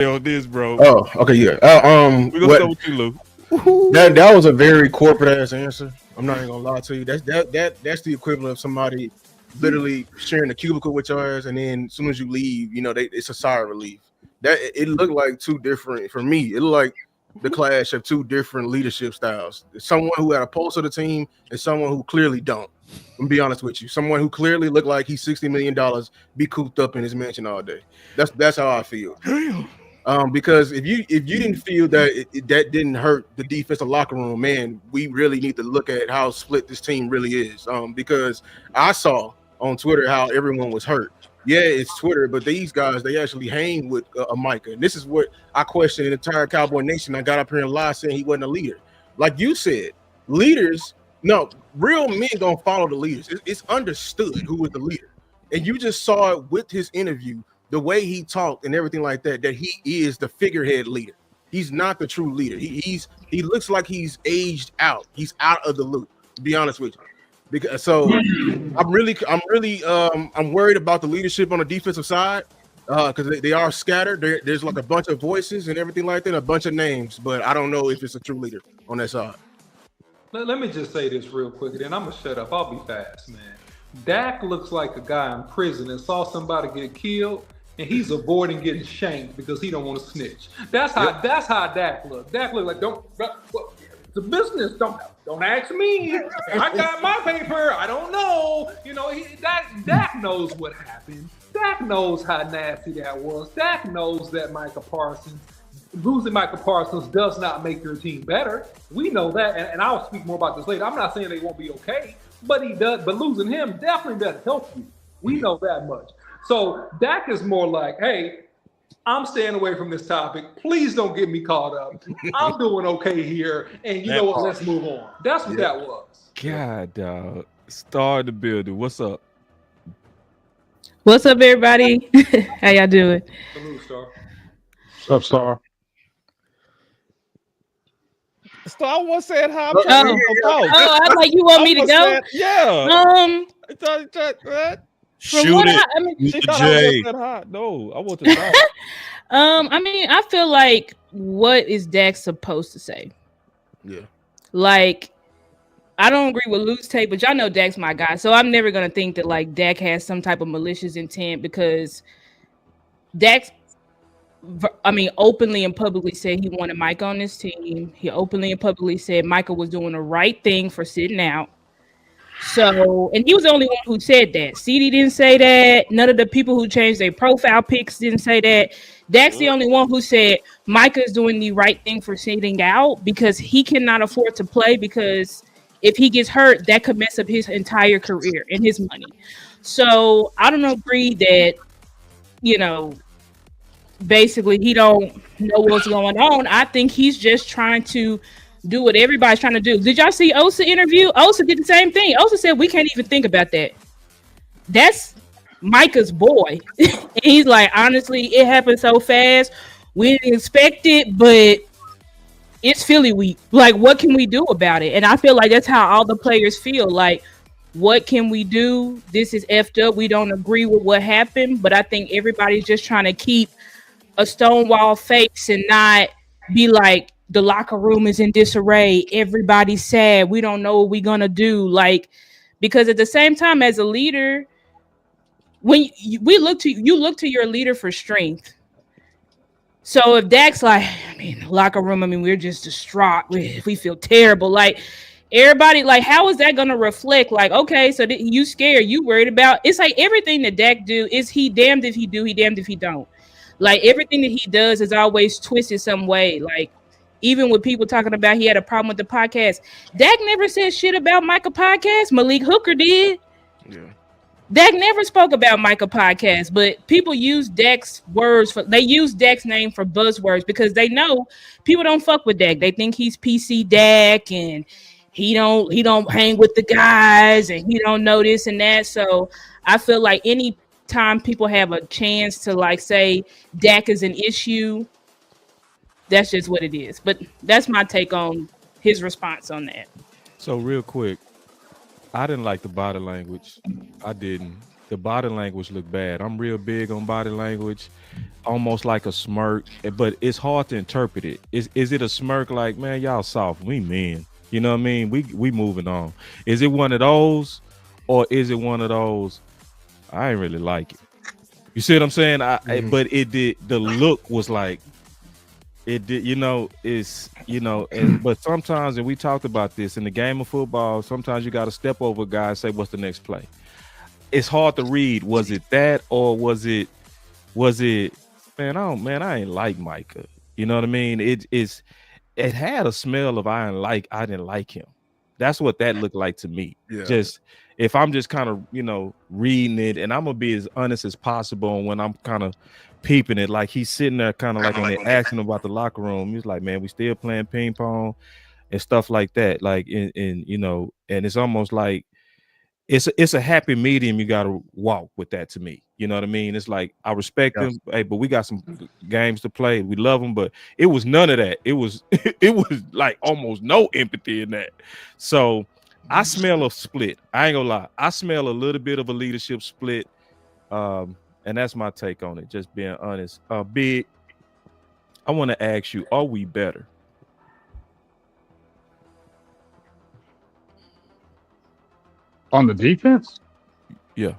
on this, bro. Oh, okay, yeah. We're gonna start with you, Lou. That was a very corporate ass answer. I'm not even gonna lie to you. That's the equivalent of somebody literally sharing a cubicle with your ass, and then as soon as you leave, it's a sigh of relief. That it looked like two different for me. It looked like the clash of two different leadership styles. Someone who had a pulse of the team and someone who clearly don't. I'm gonna be honest with you. Someone who clearly looked like he's $60 million, be cooped up in his mansion all day. That's how I feel. Because if you didn't feel that that didn't hurt the defensive locker room, man, we really need to look at how split this team really is. Because I saw on Twitter how everyone was hurt. Yeah, it's Twitter, but these guys, they actually hang with a Micah. And this is what I question the entire Cowboy Nation. I got up here and lied saying he wasn't a leader. Like you said, leaders, no, real men don't follow the leaders. It's understood who is the leader. And you just saw it with his interview, the way he talked and everything like that, that he is the figurehead leader. He's not the true leader. He looks like he's aged out. He's out of the loop, to be honest with you. Because I'm worried about the leadership on the defensive side because they are scattered. There's like a bunch of voices and everything like that, a bunch of names, but I don't know if it's a true leader on that side. Let me just say this real quick, and then I'm gonna shut up. I'll be fast, man. Dak looks like a guy in prison and saw somebody get killed, and he's avoiding getting shanked because he don't want to snitch. That's how Dak look. Dak look like the business. Don't ask me. I got my paper. I don't know. Dak knows what happened. Dak knows how nasty that was. Dak knows that losing Michael Parsons does not make your team better. We know that, and I'll speak more about this later. I'm not saying they won't be okay, but he does. But losing him definitely doesn't help you. We know that much. So Dak is more like, hey, I'm staying away from this topic. Please don't get me caught up. I'm doing okay here, and you know what? Let's move on. That's what that was. God, dog. Star the building. What's up? What's up, everybody? How y'all doing? Salute, Star. What's up, Star? Star once said hi. Oh, I was like, you want me to go? Yeah. Shoot it, Jay. No, I want to talk. I feel like what is Dak supposed to say? Yeah. Like, I don't agree with Lou's take, but y'all know Dak's my guy, so I'm never gonna think that like Dak has some type of malicious intent because Dak's, openly and publicly said he wanted Micah on his team. He openly and publicly said Micah was doing the right thing for sitting out. So, and he was the only one who said that. CD didn't say that. None of the people who changed their profile pics didn't say that. Dak's the only one who said Micah is doing the right thing for sitting out because he cannot afford to play because if he gets hurt, that could mess up his entire career and his money. So I don't agree that, basically he don't know what's going on. I think he's just trying to do what everybody's trying to do. Did y'all see Osa interview? Osa did the same thing. Osa said we can't even think about that. That's Micah's boy. And he's like, honestly, it happened so fast. We didn't expect it, but it's Philly week. Like, what can we do about it? And I feel like that's how all the players feel. Like, what can we do? This is effed up. We don't agree with what happened, but I think everybody's just trying to keep a stonewall face and not be like, the locker room is in disarray. Everybody's sad. We don't know what we're going to do. Like, because at the same time, as a leader, when you look to your leader for strength. So if Dak's like, locker room, we're just distraught. We feel terrible. Like, everybody, like, how is that going to reflect? Like, okay, so you scared, you worried about. It's like everything that Dak do is he damned if he do, he damned if he don't. Like, everything that he does is always twisted some way. Like, even with people talking about he had a problem with the podcast, Dak never said shit about Micah podcast. Malik Hooker did. Yeah. Dak never spoke about Micah podcast, but people use Dak's they use Dak's name for buzzwords because they know people don't fuck with Dak. They think he's PC Dak and he don't hang with the guys and he don't know this and that. So I feel like any time people have a chance to like say Dak is an issue, that's just what it is. But that's my take on his response on that. So real quick, I didn't like the body language. I didn't. the body language looked bad. I'm real big on body language, almost like a smirk, but it's hard to interpret it. Is it a smirk like, man, y'all soft, we men? You know what I mean? We moving on. Is it one of those, or is it one of those? I ain't really like it. You see what I'm saying? But it did. The look was like it did. You know, but sometimes, and we talked about this in the game of football. Sometimes you got to step over a guy and say, "What's the next play?" It's hard to read. Was it that, or was it? Man, I ain't like Micah. You know what I mean? It had a smell of I didn't like him. That's what that looked like to me. Yeah. Just if I'm just kind of, reading it, and I'm gonna be as honest as possible when I'm kind of peeping it, like he's sitting there kind of like when they asking him about the locker room, he's like, man, we still playing ping pong and stuff like that. Like and it's almost like it's a happy medium you gotta walk with that to me. You know what I mean? It's like I respect them, hey, but we got some games to play. We love them, but it was none of that. It was like almost no empathy in that. So I smell a split. I ain't gonna lie. I smell a little bit of a leadership split. And that's my take on it, just being honest. Big, I want to ask you, are we better? On the defense? Yeah.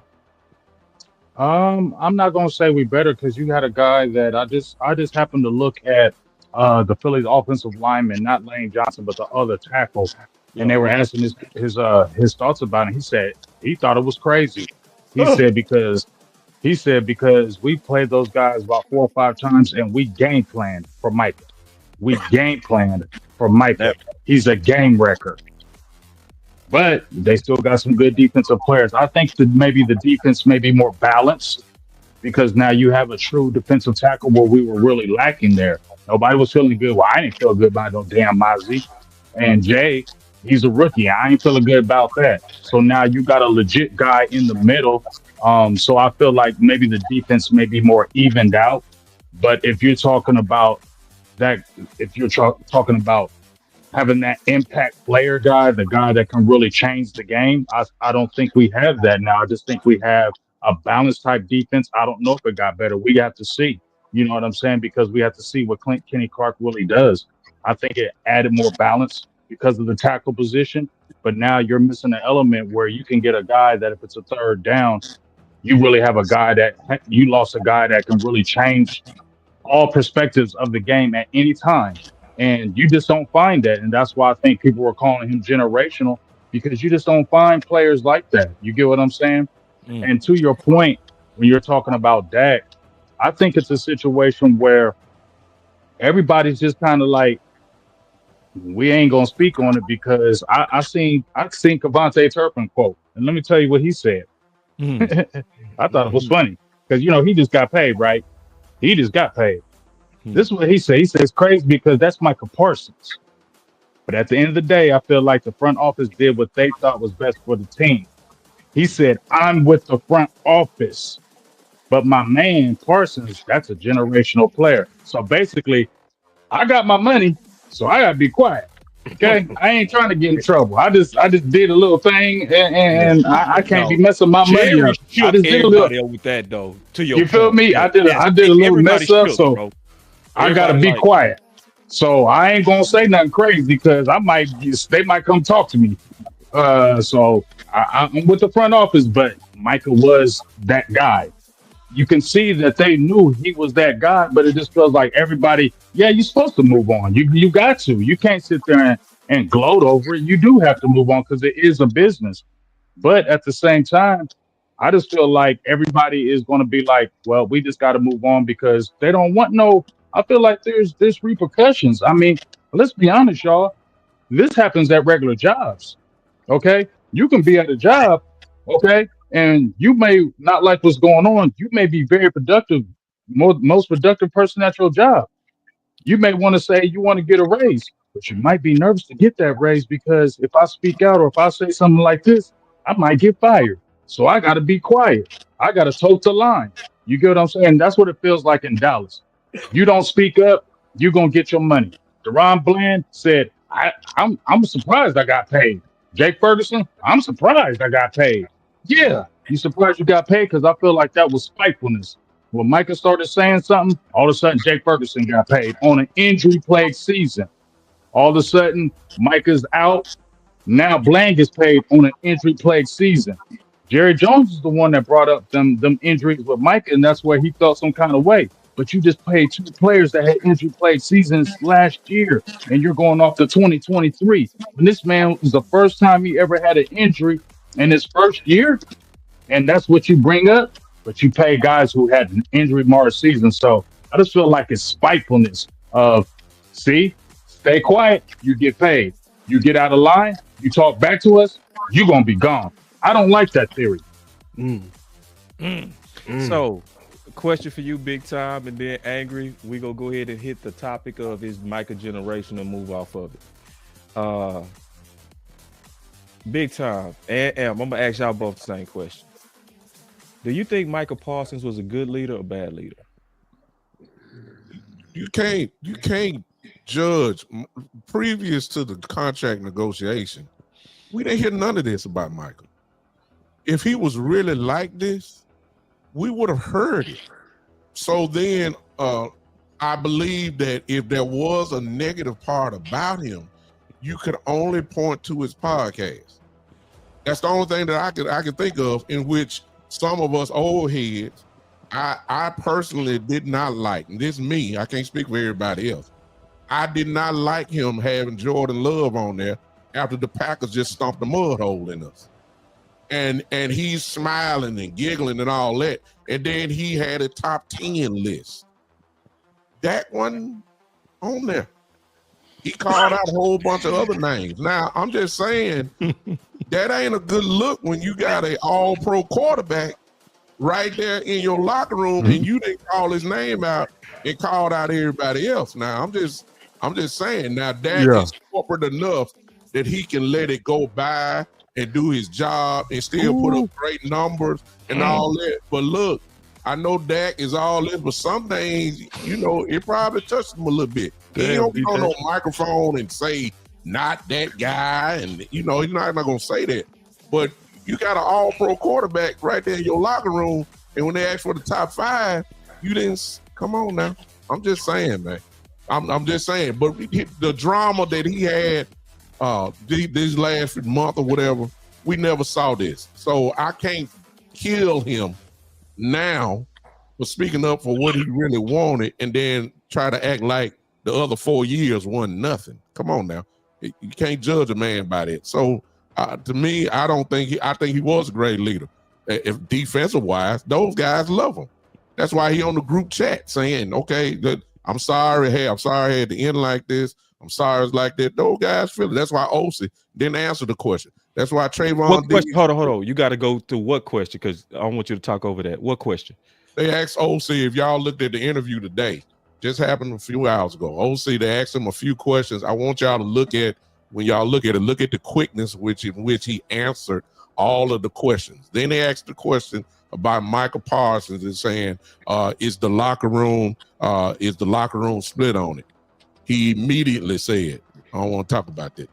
I'm not gonna say we better because you had a guy that I just happened to look at the Phillies offensive lineman, not Lane Johnson, but the other tackle, and they were asking his thoughts about it. He said he thought it was crazy. He said because we played those guys about 4 or 5 times and we game planned for Micah. He's a game wrecker. But they still got some good defensive players. I think that maybe the defense may be more balanced because now you have a true defensive tackle where we were really lacking there. Nobody was feeling good. Well, I didn't feel good about no damn Mozzie. And Jay, he's a rookie. I ain't feeling good about that. So now you got a legit guy in the middle. So I feel like maybe the defense may be more evened out. But if you're talking about that, talking about having that impact player guy, the guy that can really change the game, I don't think we have that now. I just think we have a balanced type defense. I don't know if it got better. We have to see. You know what I'm saying? Because we have to see what Kenny Clark really does. I think it added more balance because of the tackle position. But now you're missing an element where you can get a guy that if it's a third down, you really have a guy that you lost a guy that can really change all perspectives of the game at any time. And you just don't find that. And that's why I think people were calling him generational, because you just don't find players like that. You get what I'm saying? And to your point, when you're talking about Dak, I think it's a situation where everybody's just kind of like, we ain't going to speak on it because I seen Kevontae Turpin quote. And let me tell you what he said. I thought it was funny because, he just got paid, right? He just got paid. This is what he said. He says it's crazy because that's Micah Parsons. But at the end of the day, I feel like the front office did what they thought was best for the team. He said, I'm with the front office. But my man, Parsons, that's a generational player. So basically, I got my money, so I got to be quiet. Okay? I ain't trying to get in trouble. I just did a little thing, and I can't be messing my money up. I just did a little with that, though. You feel me? I did a little mess up, so bro. I gotta be quiet. So I ain't gonna say nothing crazy because they might come talk to me. So I'm with the front office, but Micah was that guy. You can see that they knew he was that guy, but it just feels like everybody, you're supposed to move on. You got to. You can't sit there and gloat over it. You do have to move on because it is a business. But at the same time, I just feel like everybody is going to be like, well, we just got to move on because they don't want no. I feel like there's repercussions. I mean, let's be honest, y'all. This happens at regular jobs. Okay, you can be at a job, okay, and you may not like what's going on. You may be very productive, most productive person at your job. You may want to say you want to get a raise, but you might be nervous to get that raise because if I speak out or if I say something like this, I might get fired. So I got to be quiet. I got to toe the line. You get what I'm saying? That's what it feels like in Dallas. You don't speak up, you're going to get your money. Deron Bland said, I'm surprised I got paid. Jake Ferguson, I'm surprised I got paid. Yeah, you surprised you got paid? Because I feel like that was spitefulness. When Micah started saying something, all of a sudden Jake Ferguson got paid on an injury-plagued season. All of a sudden, Micah's out. Now Blank is paid on an injury-plagued season. Jerry Jones is the one that brought up them injuries with Micah, and that's where he felt some kind of way. But you just paid two players that had injury-plagued seasons last year, and you're going off to 2023. When this man was the first time he ever had an injury in his first year, and that's what you bring up. But you pay guys who had an injury marred season. So I just feel like it's spitefulness of, see, stay quiet, you get paid. You get out of line, you talk back to us, you're gonna be gone. I don't like that theory. So, question for you, Big Time, and then Angry. We gonna go ahead and hit the topic of his Micah generation and move off of it. Big Time and Am, I'm gonna ask y'all both the same question. Do you think Micah Parsons was a good leader or bad leader? You can't judge previous to the contract negotiation. We didn't hear none of this about Michael. If he was really like this, we would have heard it. So then I believe that if there was a negative part about him, you could only point to his podcast. That's the only thing that I could think of in which some of us old heads, I personally did not like, and this is me, I can't speak for everybody else. I did not like him having Jordan Love on there after the Packers just stomped the mud hole in us. And he's smiling and giggling and all that. And then he had a top 10 list. That one on there. He called out a whole bunch of other names. Now, I'm just saying that ain't a good look when you got an all-pro quarterback right there in your locker room and you didn't call his name out and called out everybody else. Now, I'm just saying, now that is corporate enough that he can let it go by and do his job and still put up great numbers and all that. But look, I know Dak is all this, but some things, you know, it probably touched him a little bit. He don't get on no microphone and say, not that guy, and, you know, he's not going to say that. But you got an all-pro quarterback right there in your locker room, and when they ask for the top 5, you didn't, come on now. I'm just saying, man. I'm just saying. But the drama that he had this last month or whatever, we never saw this. So I can't kill him now for speaking up for what he really wanted and then try to act like the other 4 years wasn't nothing. Come on now. You can't judge a man by that. So to me, I think he was a great leader. If defensive wise, those guys love him. That's why he on the group chat saying, okay, I'm sorry. Hey, I'm sorry I had to end like this. I'm sorry it's like that. Those guys feel it. That's why Osi didn't answer the question. That's why Trayvon. What question? Hold on. You got to go through what question? Because I don't want you to talk over that. What question? They asked Osi if y'all looked at the interview today. Just happened a few hours ago. Osi, they asked him a few questions. I want y'all to look at, when y'all look at it, look at the quickness in which he answered all of the questions. Then they asked the question about Micah Parsons and saying, is the locker room split on it? He immediately said, I don't want to talk about that.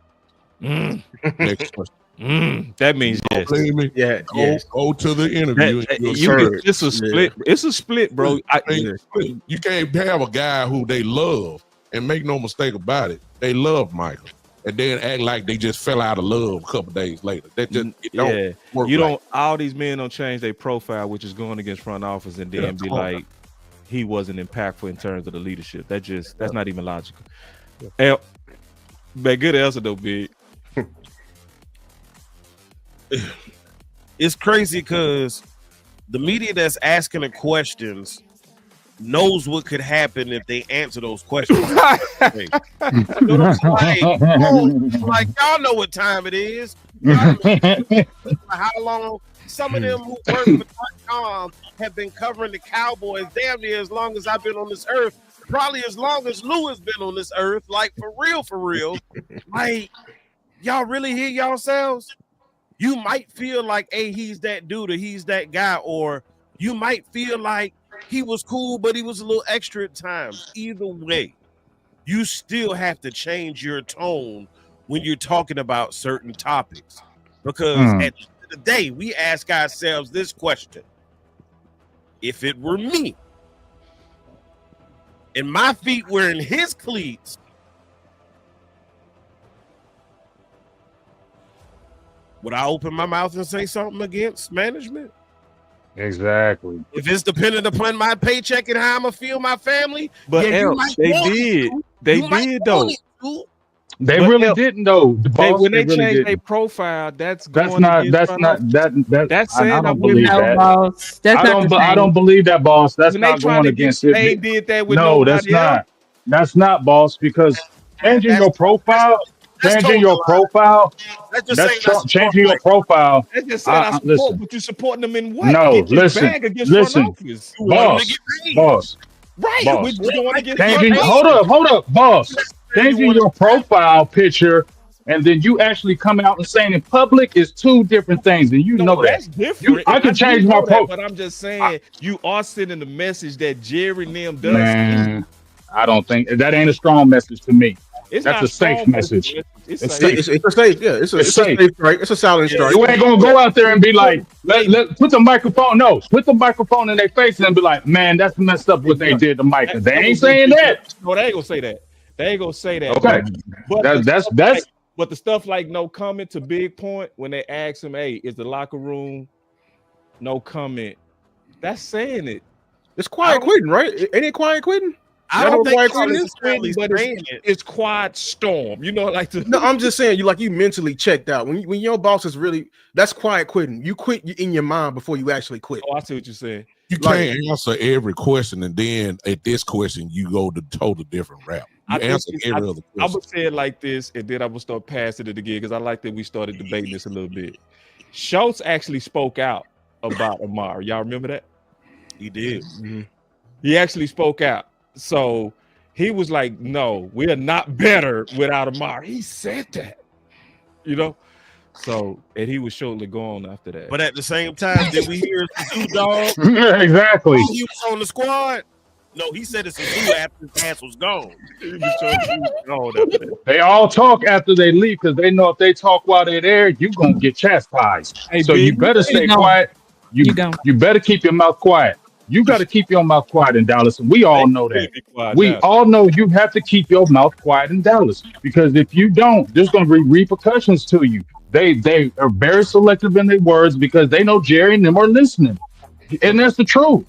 Next question. That means yes. Me? Yeah, go to the interview. It's a split. Yeah. It's a split, bro. You can't have a guy who they love, and make no mistake about it, they love Michael, and then act like they just fell out of love a couple days later. That just don't work. All these men don't change their profile, which is going against front office, and then be like, he wasn't impactful in terms of the leadership. That's not even logical. Yeah. But good answer though, Big. It's crazy because the media that's asking the questions knows what could happen if they answer those questions. You know like y'all know what time it is. How long some of them who work for .com have been covering the Cowboys damn near as long as I've been on this earth. Probably as long as Lou has been on this earth. Like for real. Like y'all really hear yourselves? You might feel like, hey, he's that dude or he's that guy, or you might feel like he was cool, but he was a little extra at times. Either way, you still have to change your tone when you're talking about certain topics, because at the the day, we ask ourselves this question: if it were me, and my feet were in his cleats, would I open my mouth and say something against management? Exactly. If it's dependent upon my paycheck and how I'm gonna feel my family, But yeah, you else, might they want did. to. They You might did want though. it to. They But really L- didn't though. The boss, When they really changed their didn't. profile, that's That's going not. against That's front not. office. That. That's I saying don't I'm with believe No, that. boss. That's I not don't. the I same. don't believe that, boss. That's when they not trying going to get. against They it. ain't did that with No, that's nobody else. not. That's not, boss. Because changing That's your profile, that's changing totally your lie. profile, That's just that's saying I support changing your Mike. profile. They just said I support, Listen. but you supporting them in what? No, Get this listen, bag against front listen, office. You want him to boss, get paid. boss, Right. boss. We're going against Changing. front Hold office. up, boss. You Changing want your profile picture, and then you actually coming out and saying in public is two different things, and you No, know that. that's different. I and can do change know my that, profile. but I'm just saying you are sending the message that Jerry and them does. Man, I don't think that ain't a strong message to me. It's That's not a safe strong, but message. It's It's safe. safe. It's a safe, yeah. It's It's a safe. safe strike. It's a silent strike. You ain't gonna go out there and be like, let put the microphone. No, put the microphone in their face and be like, man, that's messed up what they did to Micah. They ain't saying that. No, they ain't gonna say that. They ain't gonna say that. Okay, But that's but the stuff like no comment to Big Point when they ask him, "Hey, is the locker room no comment?" That's saying it. It's quiet quitting, right? Ain't it quiet quitting? I Y'all know don't what think quiet it's quitting is? necessarily But saying it. it's quiet storm. You know, like the No, I'm just saying you mentally checked out. When your boss is really, that's quiet quitting. You quit in your mind before you actually quit. Oh, I see what you're saying. You Like- can't answer every question, and then at this question you go to total different route. You I think answer every other I question. would say it like this, and then I would start passing it again because I like that we started debating this a little bit. Schultz actually spoke out about Amar. Y'all remember that? He did. He actually spoke out. So he was like, "No, we are not better without Amar." He said that, you know. So and he was shortly gone after that. But at the same time, did we hear Suzu dog? exactly. Oh, he was on the squad. No, he said it's Suzu after his ass was gone. He was shortly gone after that. They all talk after they leave because they know if they talk while they're there, you gonna get chastised. Hey, So Big, you better stay don't. quiet. You don't. You better keep your mouth quiet. You got to keep your mouth quiet in Dallas, and we all know that. Be quiet We now. all know you have to keep your mouth quiet in Dallas because if you don't, there's going to be repercussions to you. They are very selective in their words because they know Jerry and them are listening, and that's the truth.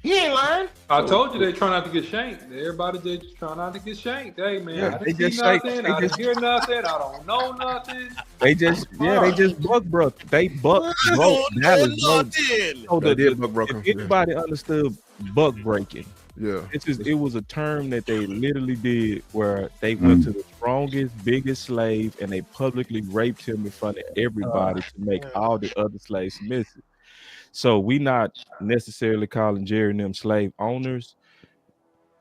He ain't lying. I told you they try not to get shanked. Everybody just try not to get shanked. Hey man, Yeah, I they didn't see just say- nothing. they I just- didn't hear nothing. I don't know nothing. They just buck broke. They buck broke Dallas, bro. Nothing. So They did buck broke if him, yeah. anybody understood buck breaking, Yeah. it was a term that they literally did where they went to the strongest, biggest slave and they publicly raped him in front of everybody to make all the other slaves submissive. So we not necessarily calling Jerry and them slave owners.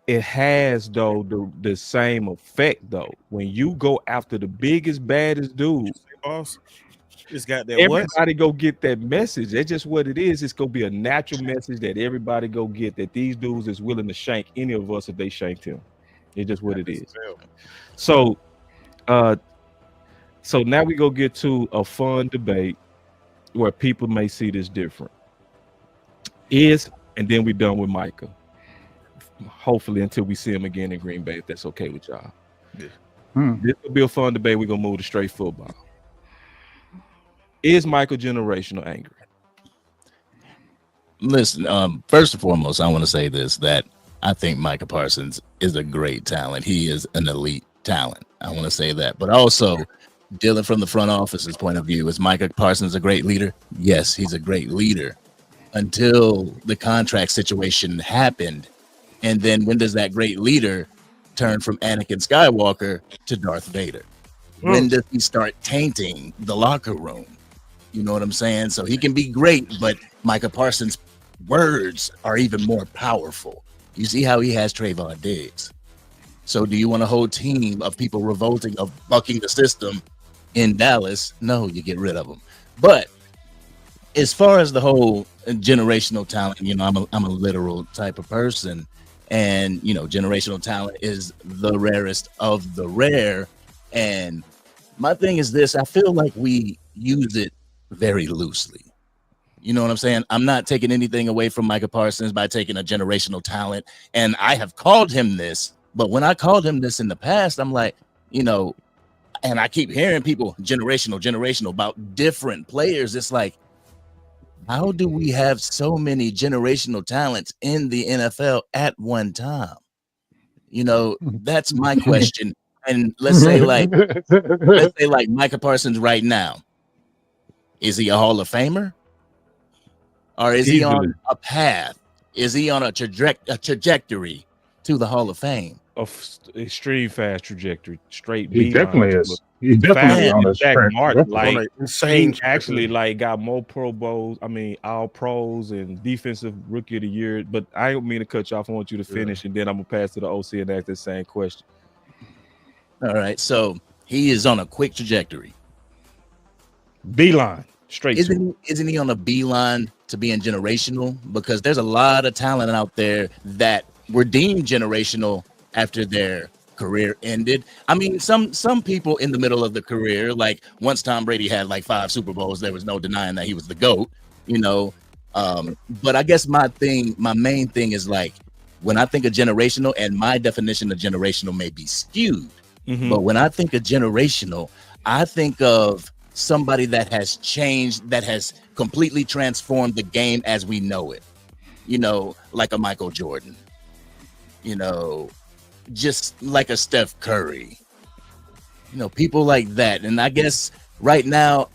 It has though the same effect though. When you go after the biggest, baddest dude, Boss, just got that what? everybody go get that message. That's just what it is. It's gonna be a natural message that everybody go get that these dudes is willing to shank any of us if they shanked him. It's just what it is. So so now we go get to a fun debate where people may see this different. And then we done with Micah. Hopefully until we see him again in Green Bay, if that's okay with y'all. This will be a fun debate. We're gonna move to straight football. Is Michael generational angry? Listen, first and foremost, I want to say this, that I think Micah Parsons is a great talent. He is an elite talent. I want to say that. But also, dealing from the front office's point of view, is Micah Parsons a great leader? Yes, he's a great leader until the contract situation happened. And then when does that great leader turn from Anakin Skywalker to Darth Vader? When does he start tainting the locker room? You know what I'm saying? So he can be great, but Micah Parsons' words are even more powerful. You see how he has Trayvon Diggs. So do you want a whole team of people revolting, of bucking the system in Dallas? No, you get rid of them. But as far as the whole generational talent, you know, I'm a literal type of person. And, you know, generational talent is the rarest of the rare. And my thing is this, I feel like we use it very loosely. You know what I'm saying? I'm not taking anything away from Micah Parsons by taking a generational talent. And I have called him this, but when I called him this in the past, I'm like, you know, and I keep hearing people generational about different players. It's like, how do we have so many generational talents in the NFL at one time? You know, that's my question. And let's say like Micah Parsons right now, is he a Hall of Famer? Or is he on a path? Is he on a trajectory to the Hall of Fame? Extreme fast trajectory, straight. He definitely is. He's definitely on a Jack Martin, like insane. He actually like got more Pro Bowls. I mean, all pros and defensive rookie of the year. But I don't mean to cut you off. I want you to finish, and then I'm gonna pass to the OC and ask the same question. All right, so he is on a quick trajectory. Beeline, straight. Isn't he on a beeline to being generational? Because there's a lot of talent out there that were deemed generational after their career ended. I mean, some people in the middle of the career, like once Tom Brady had like 5 Super Bowls, there was no denying that he was the GOAT, you know. But I guess my main thing is like when I think of generational, and my definition of generational may be skewed, but when I think of generational, I think of somebody that has changed, that has completely transformed the game as we know it. You know, like a Michael Jordan, you know, just like a Steph Curry, you know, people like that. And I guess right now,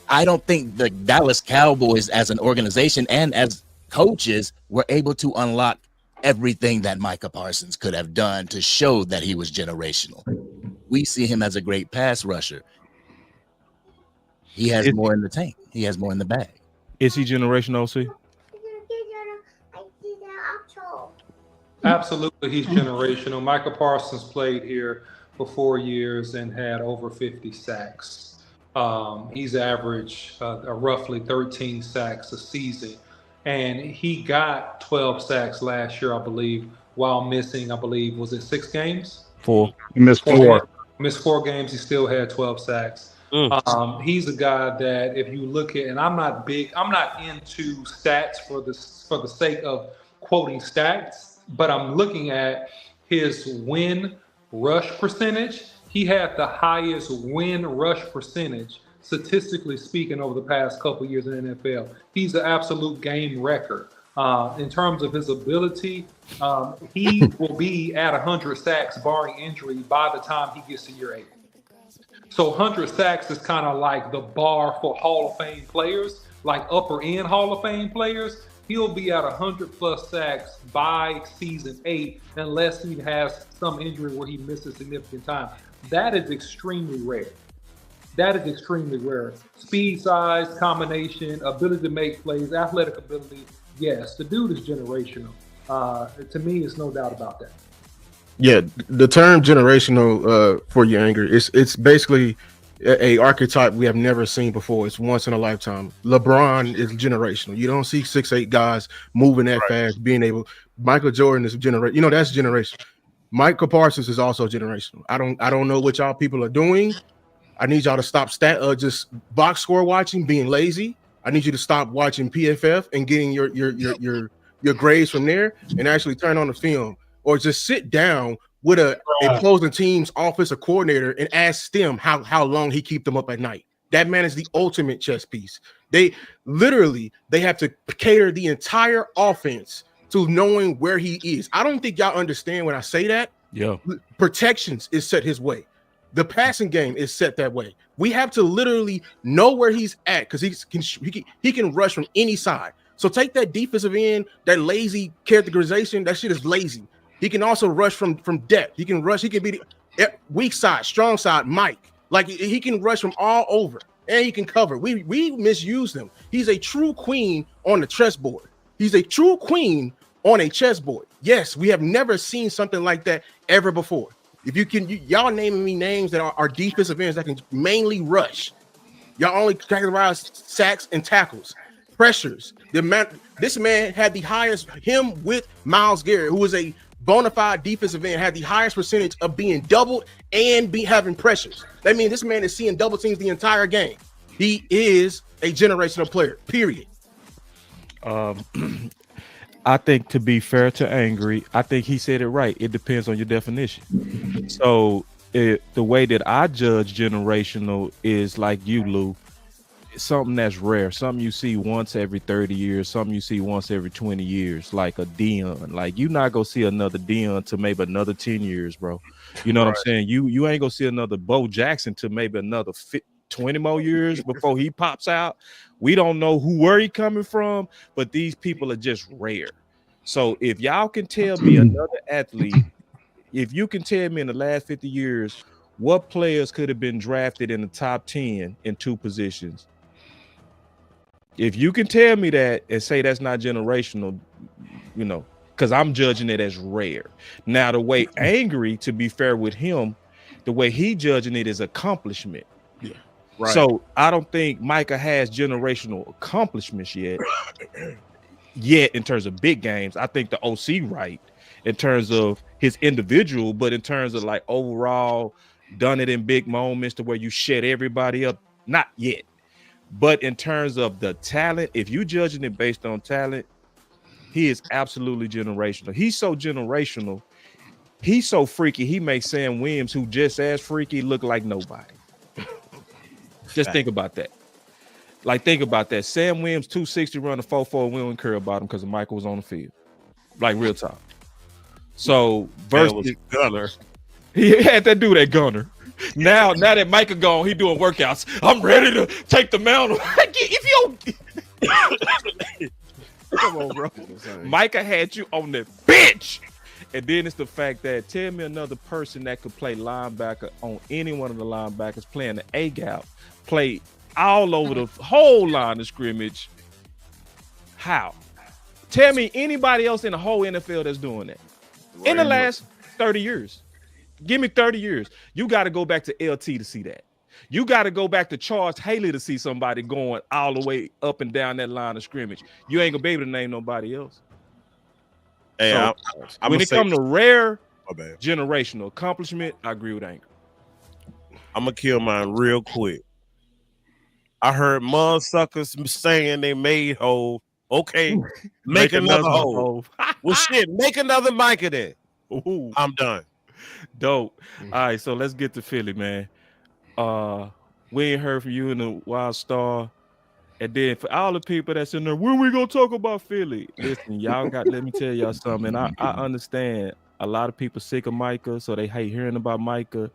I don't think the Dallas Cowboys as an organization and as coaches were able to unlock everything that Micah Parsons could have done to show that he was generational. We see him as a great pass rusher. He has more in the tank. He has more in the bag. Is he generational, OC? Absolutely, he's generational. Micah Parsons played here for 4 years and had over 50 sacks. He's averaged roughly 13 sacks a season, and he got 12 sacks last year, I believe, while missing, I believe, was it 6 games? 4. He missed 4. Missed 4 games. He still had 12 sacks. He's a guy that if you look at, and I'm not into stats for the sake of quoting stats, but I'm looking at his win rush percentage. He had the highest win rush percentage, statistically speaking, over the past couple years in the NFL. He's an absolute game record. In terms of his ability, he will be at 100 sacks barring injury by the time he gets to year 8. So 100 sacks is kind of like the bar for Hall of Fame players, like upper end Hall of Fame players. He'll be at 100 plus sacks by season 8, unless he has some injury where he misses significant time. That is extremely rare. Speed, size, combination, ability to make plays, athletic ability. Yes, the dude is generational. To me, it's no doubt about that. Yeah, the term generational for your anger, it's basically a archetype we have never seen before. It's once in a lifetime. LeBron is generational. You don't see 6'8" guys moving that fast, being able. Michael Jordan is generation. You know, that's generation. Michael Parsons is also generational. I don't know what y'all people are doing. I need y'all to stop just box score watching, being lazy. I need you to stop watching PFF and getting your grades from there, and actually turn on the film, or just sit down with a opposing team's offensive coordinator and ask them how long he keep them up at night. That man is the ultimate chess piece. They have to cater the entire offense to knowing where he is. I don't think y'all understand when I say that. Yeah. Protections is set his way. The passing game is set that way. We have to literally know where he's at, because he can rush from any side. So take that defensive end, that lazy characterization, that shit is lazy. He can also rush from depth. He can rush. He can be the weak side, strong side, Mike. Like, he can rush from all over, and he can cover. We misuse him. He's a true queen on the chessboard. He's a true queen on a chessboard. Yes, we have never seen something like that ever before. If y'all naming me names that are defensive ends that can mainly rush. Y'all only categorize sacks and tackles, pressures. This man had the highest, him with Myles Garrett, who was a bona fide defensive end, had the highest percentage of being doubled and having pressures. That means this man is seeing double teams the entire game. He is a generational player. Period. I think, to be fair to Angry, I think he said it right. It depends on your definition. So the way that I judge generational is like you, Lou. Something that's rare, something you see once every 30 years, something you see once every 20 years, like a Dion. Like, you not gonna see another Dion to maybe another 10 years, bro. You know what I'm saying? You ain't gonna see another Bo Jackson to maybe another 20 more years before he pops out. We don't know where he coming from, but these people are just rare. So if y'all can tell me another athlete, if you can tell me in the last 50 years what players could have been drafted in the top 10 in two positions, if you can tell me that and say that's not generational, you know, because I'm judging it as rare. Now, the way Angry, to be fair with him, the way he judging it is accomplishment. Yeah, right. So I don't think Micah has generational accomplishments yet. In terms of big games, I think the OC right in terms of his individual, but in terms of like overall, done it in big moments to where you shed everybody up, not yet. But in terms of the talent, if you judging it based on talent, he is absolutely generational. He's so generational. He's so freaky. He makes Sam Williams, who just as freaky, look like nobody. Just think about that. Like, think about that. Sam Williams, 260, run a 4.4. We don't care about him because Michael was on the field. Like, real talk. So, versus Gunner. He had that dude at Gunner. Now that Micah gone, he doing workouts. I'm ready to take the mountain. If you come on, bro. Micah had you on the bench. And then it's the fact that tell me another person that could play linebacker on any one of the linebackers playing the A gap, play all over the whole line of scrimmage. How? Tell me anybody else in the whole NFL that's doing that in the last 30 years. Give me 30 years. You got to go back to LT to see that. You got to go back to Charles Haley to see somebody going all the way up and down that line of scrimmage. You ain't gonna be able to name nobody else. Hey, So, when it comes to rare generational accomplishment, I agree with Angry. I'm gonna kill mine real quick. I heard motherfuckers saying they made whole. Okay, make another hole. Well, shit, make another Micah then. Ooh. I'm done. Dope. All right, so let's get to Philly, man. We ain't heard from you in the Wild Star. And then for all the people that's in there, when we gonna talk about Philly? Listen, y'all got, let me tell y'all something. I understand a lot of people sick of Micah, so they hate hearing about Micah.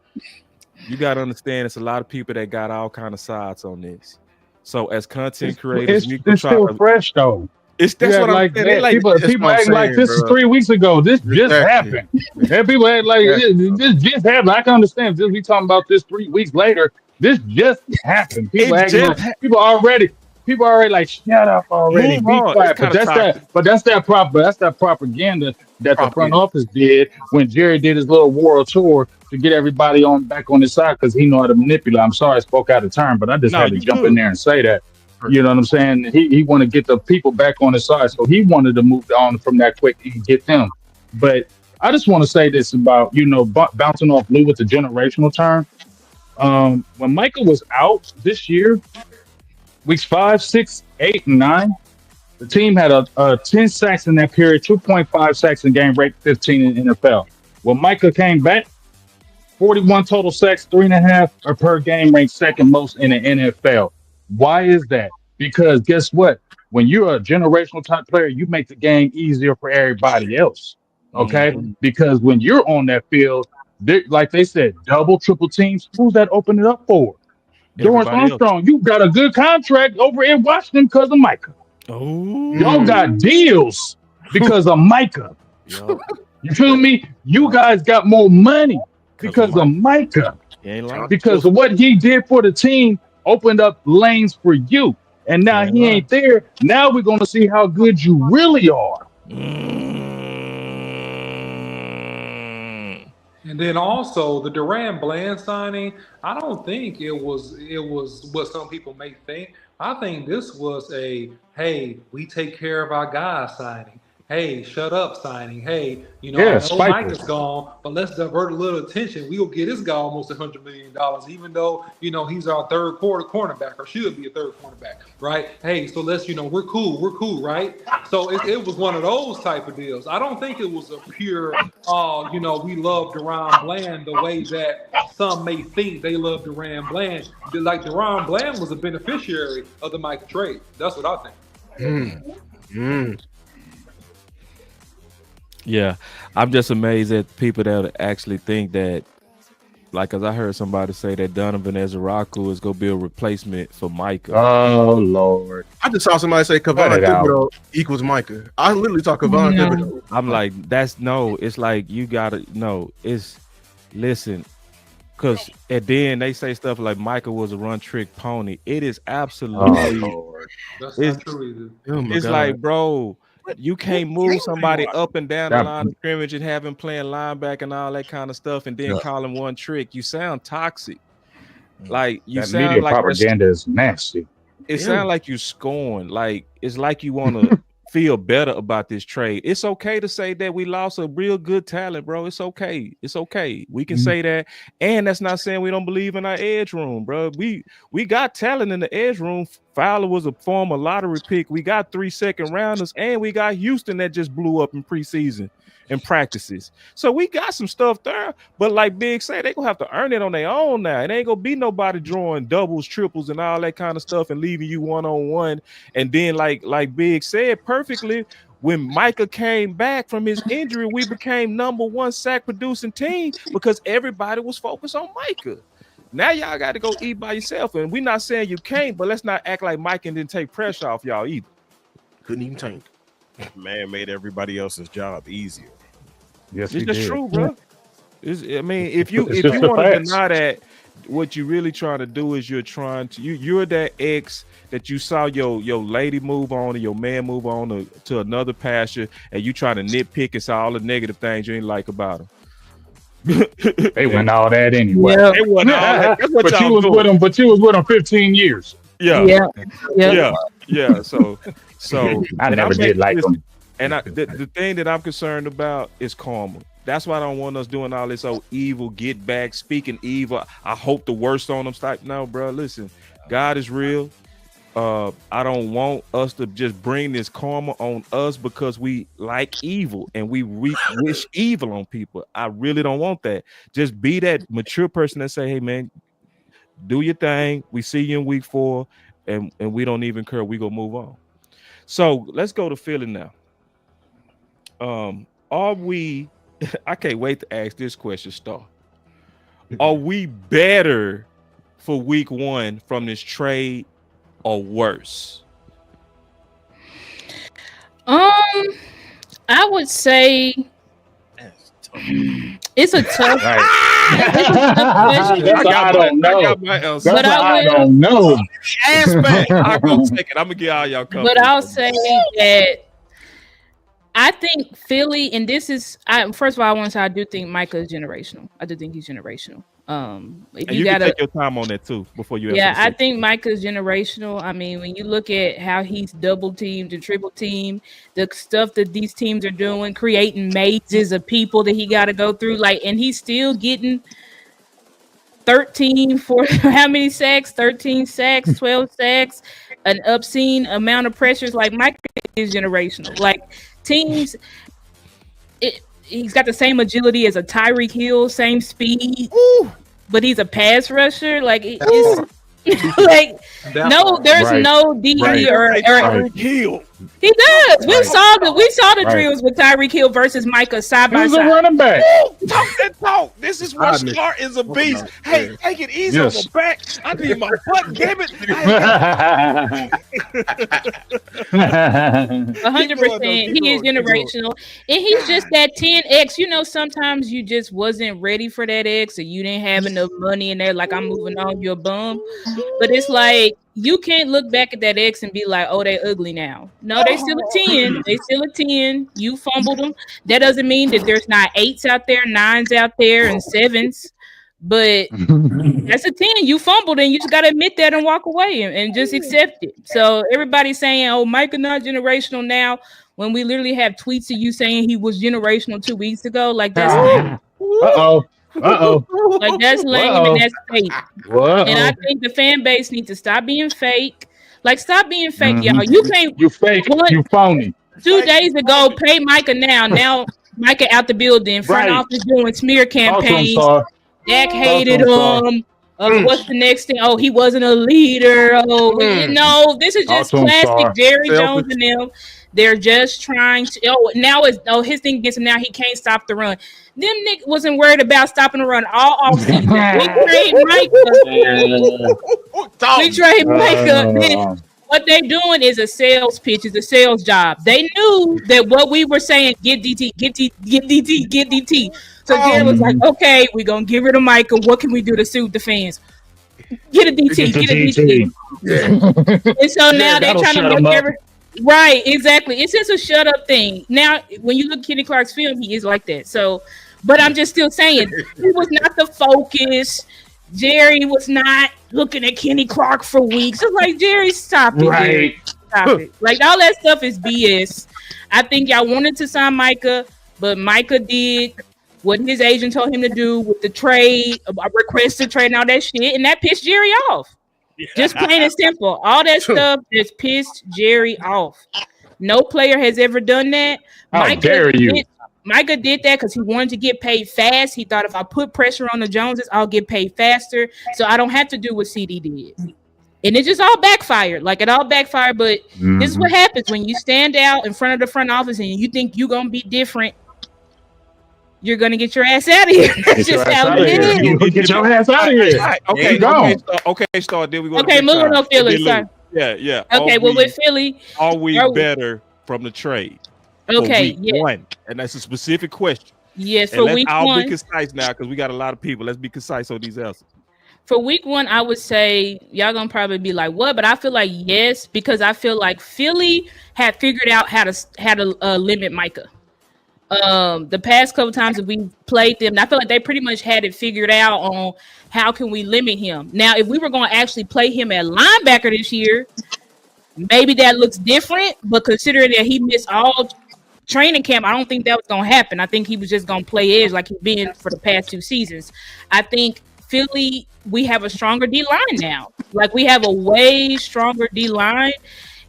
You gotta understand it's a lot of people that got all kind of sides on this. So as content creators, it's still fresh though. That's what I'm saying. Like, people acting like this is 3 weeks ago. This just happened. And people act like this just happened. I can understand. Just we talking about this 3 weeks later. This just happened. People already like shut up already. Be quiet. But that's that propaganda that the front office did when Jerry did his little world tour to get everybody back on his side because he know how to manipulate. I'm sorry I spoke out of turn, but I just had to jump in there and say that. You know what I'm saying? He wanted to get the people back on his side, so he wanted to move on from that quick and get them. But I just want to say this about, bouncing off Lou with the generational term. When Michael was out this year, weeks 5, 6, 8, and 9, the team had a 10 sacks in that period, 2.5 sacks in game, rate 15 in NFL. When Michael came back, 41 total sacks, 3.5 per game, ranked second most in the NFL. Why is that? Because guess what? When you're a generational type player, you make the game easier for everybody else. Okay? Mm-hmm. Because when you're on that field, like they said, double, triple teams, who's that open it up for? Dorrance Armstrong, you got a good contract over in Washington because of Micah. Oh, y'all got deals because of Micah. You feel me? You guys got more money because of Micah. Because of what he did for the team. Opened up lanes for you, and now he ain't there. Now we're gonna see how good you really are. And then also the Duran Bland signing, I don't think it was what some people may think. I think this was a, hey, we take care of our guys signing. hey, shut up signing. Hey, I Yeah, know spiteful. Mike is gone, but let's divert a little attention. We'll get this guy almost $100 million, even though, he's our third quarter cornerback or should be a third cornerback, right? Hey, so let's, we're cool, right? So it was one of those type of deals. I don't think it was a pure, we love DaRon Bland the way that some may think they love DaRon Bland. Like DaRon Bland was a beneficiary of the Mike trade. That's what I think. Yeah, I'm just amazed at people that actually think that, like, as I heard somebody say that Donovan Ezeraku is gonna be a replacement for Micah. Oh Lord. I just saw somebody say Cut Kavon it out. Thibodeau equals Micah. I literally talk Kavon No. Thibodeau. I'm like, it's like you gotta listen, because and then they say stuff like Micah was a run trick pony. It is Oh absolutely, Lord. That's It's- not true either. Oh my it's God. like, bro, you can't move somebody up and down the That- line of scrimmage and have him playing linebacker and all that kind of stuff, and then Yeah. call him one trick. You sound toxic. Like you That sound media like propaganda is nasty. it sounds like you scorn. Like it's like you want to feel better about this trade. It's okay to say that we lost a real good talent, bro. It's okay. It's okay. We can Mhm. say that, and that's not saying we don't believe in our edge room, bro. We got talent in the edge room. Fowler was a former lottery pick. We got 3 second rounders, and we got Houston that just blew up in preseason and practices. So we got some stuff there. But like Big said, they gonna have to earn it on their own now. It ain't gonna be nobody drawing doubles, triples, and all that kind of stuff and leaving you one-on-one. And then like Big said perfectly, when Micah came back from his injury, we became #1 sack producing team because everybody was focused on Micah. Now y'all got to go eat by yourself. And we're not saying you can't, but let's not act like Micah didn't take pressure off y'all either. Couldn't even tank. Man made everybody else's job easier. Yes, It's he just did. true, bro. I mean, if you It's just the want to facts. deny that, what you really trying to do is you're that ex that you saw your lady move on or your man move on to another pasture, and you trying to nitpick and say all the negative things you ain't like about him. They went all that anyway. Yeah. It wasn't all that. That's what But you y'all was doing. with him. But you was with him 15 years. Yeah, Yeah. yeah. So I never I'm did like listen, them. And the thing that I'm concerned about is karma. That's why I don't want us doing all this evil, get back, speaking evil. I hope the worst on them. No, bro. Listen, God is real. I don't want us to just bring this karma on us because we like evil and we wish evil on people. I really don't want that. Just be that mature person that say, hey, man, do your thing. We see you in week 4 and we don't even care. We gonna move on. So let's go to Philly now. Are we I can't wait to ask this question, Star. Are we better for week 1 from this trade or worse? I would say That's tough. it's a tough. That's what I don't I know. got my answer. That's But I what I will- don't know. Aspect. I'm gonna take it. I'm gonna get all y'all comfortable. But I'll say that I think Philly, and this is first of all, I want to say I do think Micah is generational. I do think he's generational. If and you you can gotta, take your time on that too before you answer yeah, the I second. think Micah's generational. I mean, when you look at how he's double teamed and triple teamed, the stuff that these teams are doing, creating mazes of people that he got to go through, like, and he's still getting 13 for how many sacks? 13 sacks, 12 sacks, an obscene amount of pressures. Like Micah is generational. Like teams, he's got the same agility as a Tyreek Hill, same speed, but he's a pass rusher. Like it's like That no, part. there's Right. no DE Right. or Tyreek Hill. he does. We Right. saw the Right. drills with Tyreek Hill versus Micah side He by was a side. running back. Talk that talk. This is why I miss- Star is a beast. about Hey, that. take it easy Yes. on the back. I need my butt, damn it. Right. 100%. Keep He is going, keep going. generational, and he's just that 10x. You know, sometimes you just wasn't ready for that X, or you didn't have enough money in there. Like I'm moving on, you're a bum. But it's like you can't look back at that X and be like, "Oh, they ugly now." No, they still a 10. They still a 10. You fumbled them. That doesn't mean that there's not 8s out there, 9s out there, and 7s. But that's a 10. You fumbled, and you just gotta admit that and walk away and just accept it. So everybody's saying, "Oh, Micah not generational now." when we literally have tweets of you saying he was generational 2 weeks ago. Like that's like that's lame and that's fake. And I think the fan base needs to stop being fake. Like stop being fake, y'all. You can't. You fake. You phony. 2 days ago, pay Micah now. Now Micah out the building. Front office doing smear campaigns. Dak hated him. What's the next thing? Oh, he wasn't a leader. Oh, no, this is just classic Jerry Jones and them. They're just trying to. Oh, now it's his thing against him. Now he can't stop the run. Them Nick wasn't worried about stopping the run all offseason. We trade Micah. Then what they're doing is a sales pitch. It's a sales job. They knew that what we were saying, get DT, get DT, get DT. So Jerry was like, okay, we're going to get rid of Micah. What can we do to soothe the fans? Get a DT, get a DT. Yeah. And so now they're trying to make every. Right, exactly. It's just a shut up thing. Now, when you look at Kenny Clark's film, he is like that. So, but I'm just still saying, he was not the focus. Jerry was not looking at Kenny Clark for weeks. It's like, Jerry, stop it. Right. Jerry, stop it. Like, all that stuff is BS. I think y'all wanted to sign Micah, but Micah did what his agent told him to do with the trade, request to trade and all that shit, and that pissed Jerry off. Just plain and simple. All that stuff just pissed Jerry off. No player has ever done that. Micah did that because he wanted to get paid fast. He thought if I put pressure on the Joneses, I'll get paid faster. So I don't have to do what CD did. And it just all backfired. Like it all backfired. But this is what happens when you stand out in front of the front office and you think you're going to be different. You're gonna get your ass out of here. That's just how it is. Get your ass out of here. Okay, Star. Then we go. Okay, moving on Philly. Sorry. Yeah. Okay, with Philly, are we better from the trade? Okay, one, and that's a specific question. Yes, for week one. I'll be concise now because we got a lot of people. Let's be concise on these answers. For week one, I would say y'all gonna probably be like, "What?" But I feel like yes, because I feel like Philly had figured out how to limit Micah. The past couple times that we played them, I feel like they pretty much had it figured out on how can we limit him. Now, if we were going to actually play him at linebacker this year, maybe that looks different. But considering that he missed all training camp, I don't think that was going to happen. I think he was just going to play edge like he's been for the past 2 seasons. I think Philly, we have a stronger D line now. Like we have a way stronger D line,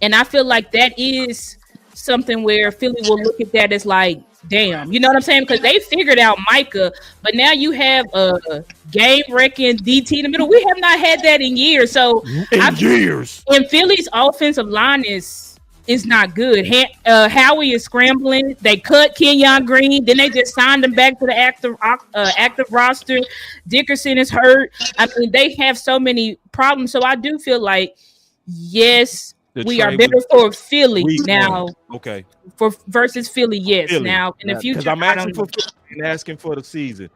and I feel like that is something where Philly will look at that as like, damn, you know what I'm saying? Because they figured out Micah, but now you have a game-wrecking DT in the middle. We have not had that in years. So years. And Philly's offensive line is not good. Howie is scrambling. They cut Kenyon Green. Then they just signed him back to the active roster. Dickerson is hurt. I mean, they have so many problems. So I do feel like, yes, we are better for Philly now. Okay. Versus Philly, yes. Philly. Now in the future, because I'm asking for Philly and asking for the season.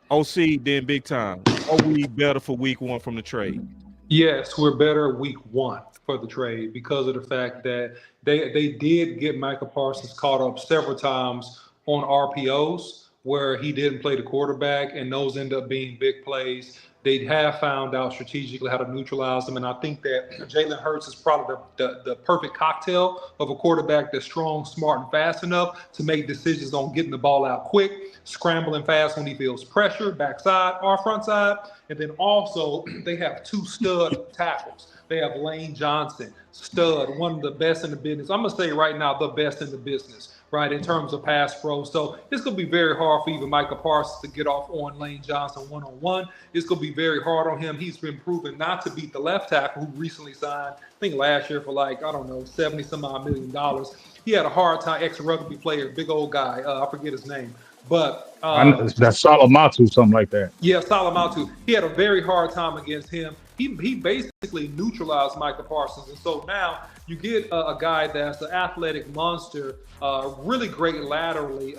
OC, then big time. Are we better for week one from the trade? Yes, we're better week one for the trade because of the fact that they did get Micah Parsons caught up several times on RPOs where he didn't play the quarterback, and those end up being big plays. They have found out strategically how to neutralize them, and I think that Jalen Hurts is probably the perfect cocktail of a quarterback that's strong, smart, and fast enough to make decisions on getting the ball out quick, scrambling fast when he feels pressure, backside or front side, and then also they have 2 stud tackles. They have Lane Johnson, stud, one of the best in the business. I'm going to say right now, the best in the business, right, in terms of pass pro. So it's going to be very hard for even Micah Parsons to get off on Lane Johnson one-on-one. It's going to be very hard on him. He's been proven not to beat the left tackle who recently signed, I think last year for like, I don't know, $70-some-odd million. He had a hard time, ex-rugby player, big old guy. I forget his name. But that's Salamatu, something like that. Yeah, Salamatu. He had a very hard time against him. He basically neutralized Micah Parsons. And so now you get a guy that's an athletic monster, really great laterally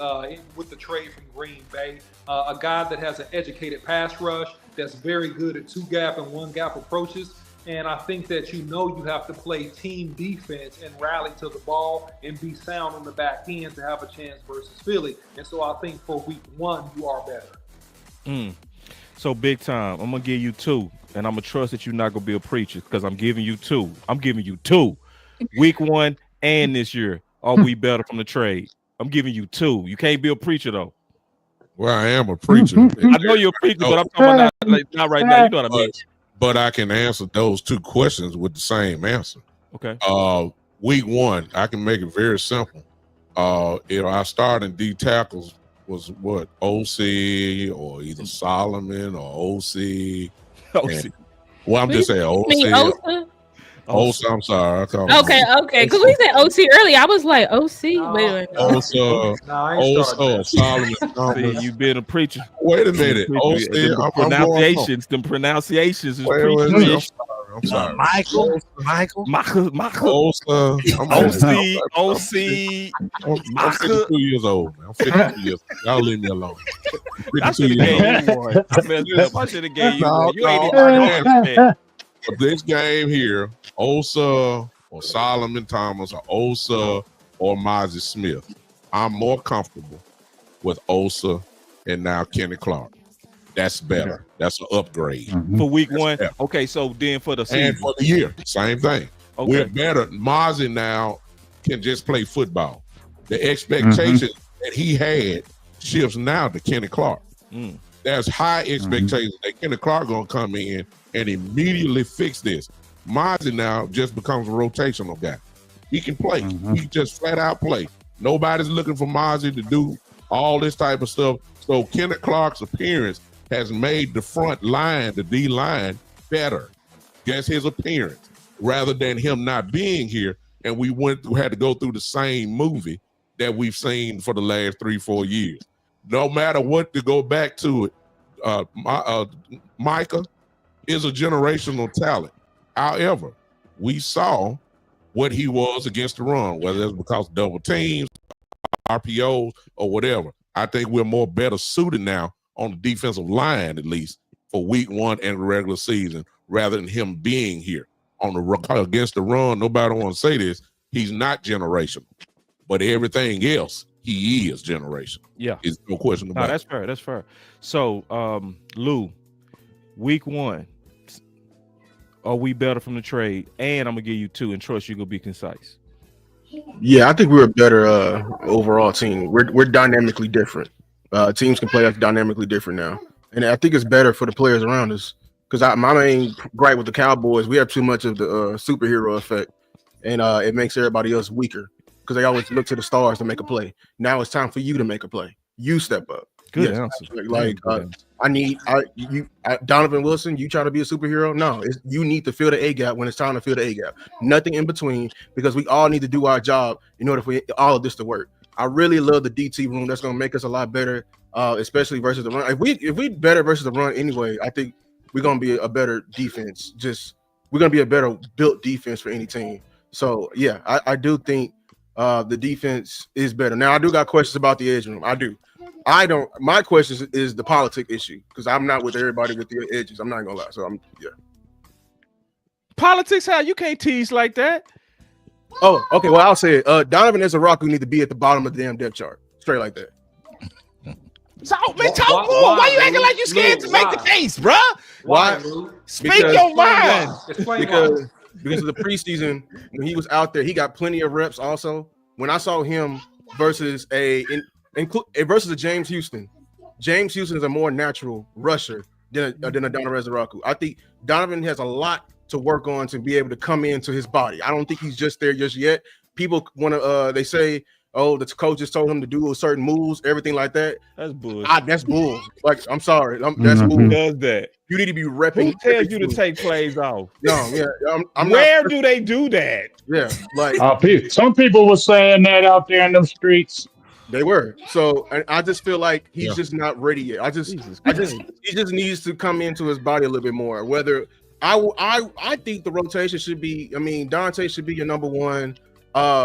with the trade from Green Bay, a guy that has an educated pass rush that's very good at 2-gap and 1-gap approaches. And I think that you have to play team defense and rally to the ball and be sound on the back end to have a chance versus Philly. And so I think for week one, you are better. So big time, I'm going to give you 2. And I'm going to trust that you're not going to be a preacher because I'm giving you 2. I'm giving you 2. Week one and this year. Are we better from the trade? I'm giving you 2. You can't be a preacher though. Well, I am a preacher. I know you're a preacher, but I'm talking about not right now. You know what I mean? But I can answer those 2 questions with the same answer. Okay. Week 1, I can make it very simple. Our starting D tackles was what, OC or either Solomon or OC. OC. Well, I'm just saying mean OC. Osa? Osa, I'm sorry. Okay. Because we said OC earlier. I was like, OC? Wait. Osa, Nah, I ain't starting or that. Solomon. See, you been a preacher. Wait a minute. Them OC, pronunciations. Them pronunciations is Wait, preaching. I'm sorry. Michael. Osa. OC. I'm 52 years old. Man. I'm 52 years old. Y'all leave me alone. I 52 should have years old. gave you one. I messed up. I should have gave you No, one. You ain't no, even For this game here, Osa or Solomon Thomas or Osa or Mozzie Smith, I'm more comfortable with Osa and now Kenny Clark. That's better. That's an upgrade. for week 1. Yeah. Okay, so then for the And season. for the year, same thing. We're Okay. better. Mozzie now can just play football. The expectation that he had shifts now to Kenny Clark. Mm. There's high expectations that Kenny Clark gonna come in and immediately fix this. Mozzie now just becomes a rotational guy. He can play. He just flat out play. Nobody's looking for Mozzie to do all this type of stuff. So Kenny Clark's appearance has made the front line, the D line, better. Just his appearance, rather than him not being here. And we had to go through the same movie that we've seen for the last 3-4 years. No matter what, to go back to it, Micah is a generational talent. However, we saw what he was against the run, whether it's because of double teams, RPOs, or whatever. I think we're more better suited now on the defensive line, at least for week 1 and the regular season, rather than him being here on the against the run. Nobody want to say this. He's not generational, but everything else he is generational. Yeah. It's no question No, about it. that's fair. That's fair. So, Lou, week 1, are we better from the trade? And I'm gonna give you 2 and trust you gonna be concise. Yeah, I think we're a better overall team. We're dynamically different. Teams can play us dynamically different now, and I think it's better for the players around us. Because my main gripe with the Cowboys, we have too much of the superhero effect, and it makes everybody else weaker because they always look to the stars to make a play. Now it's time for you to make a play. You step up. Good Yes, answer. Like Good answer. Donovan Wilson, you try to be a superhero? No, you need to fill the A gap when it's time to fill the A gap. Nothing in between, because we all need to do our job in order for all of this to work. I really love the DT room. That's going to make us a lot better, especially versus the run. If we better versus the run anyway, I think we're going to be a better defense. We're going to be a better built defense for any team. So yeah, I do think the defense is better. Now I do got questions about the edge room. I don't. My question is the politic issue, because I'm not with everybody with the edges. I'm not gonna lie. So Politics? How you can't tease like that? Oh, okay. Well, I'll say it. Donovan Ezra-Raku need to be at the bottom of the damn depth chart, straight like that. So, man, talk more. Why you acting like you scared to make the case, bruh? Why? Lou? Speak Because- your mind. Explain Because why. of the preseason, when he was out there, he got plenty of reps. Also, when I saw him versus versus a James Houston is a more natural rusher than a Donovan Ezra-Raku. I think Donovan has a lot to work on to be able to come into his body. I don't think he's just there just yet. People want to they say, oh, the coaches told him to do certain moves, everything like that. That's bull. That's bull. Like, I'm sorry, that's Who bull. does that? You need to be repping. Who tells you to take plays off? No, yeah, I'm Where not. do they do that? Yeah, like Some people were saying that out there in them streets. they were. So I just feel like he's Yeah. just not ready yet. He just needs to come into his body a little bit more. Whether I think the rotation should be. I mean, Dante should be your number one.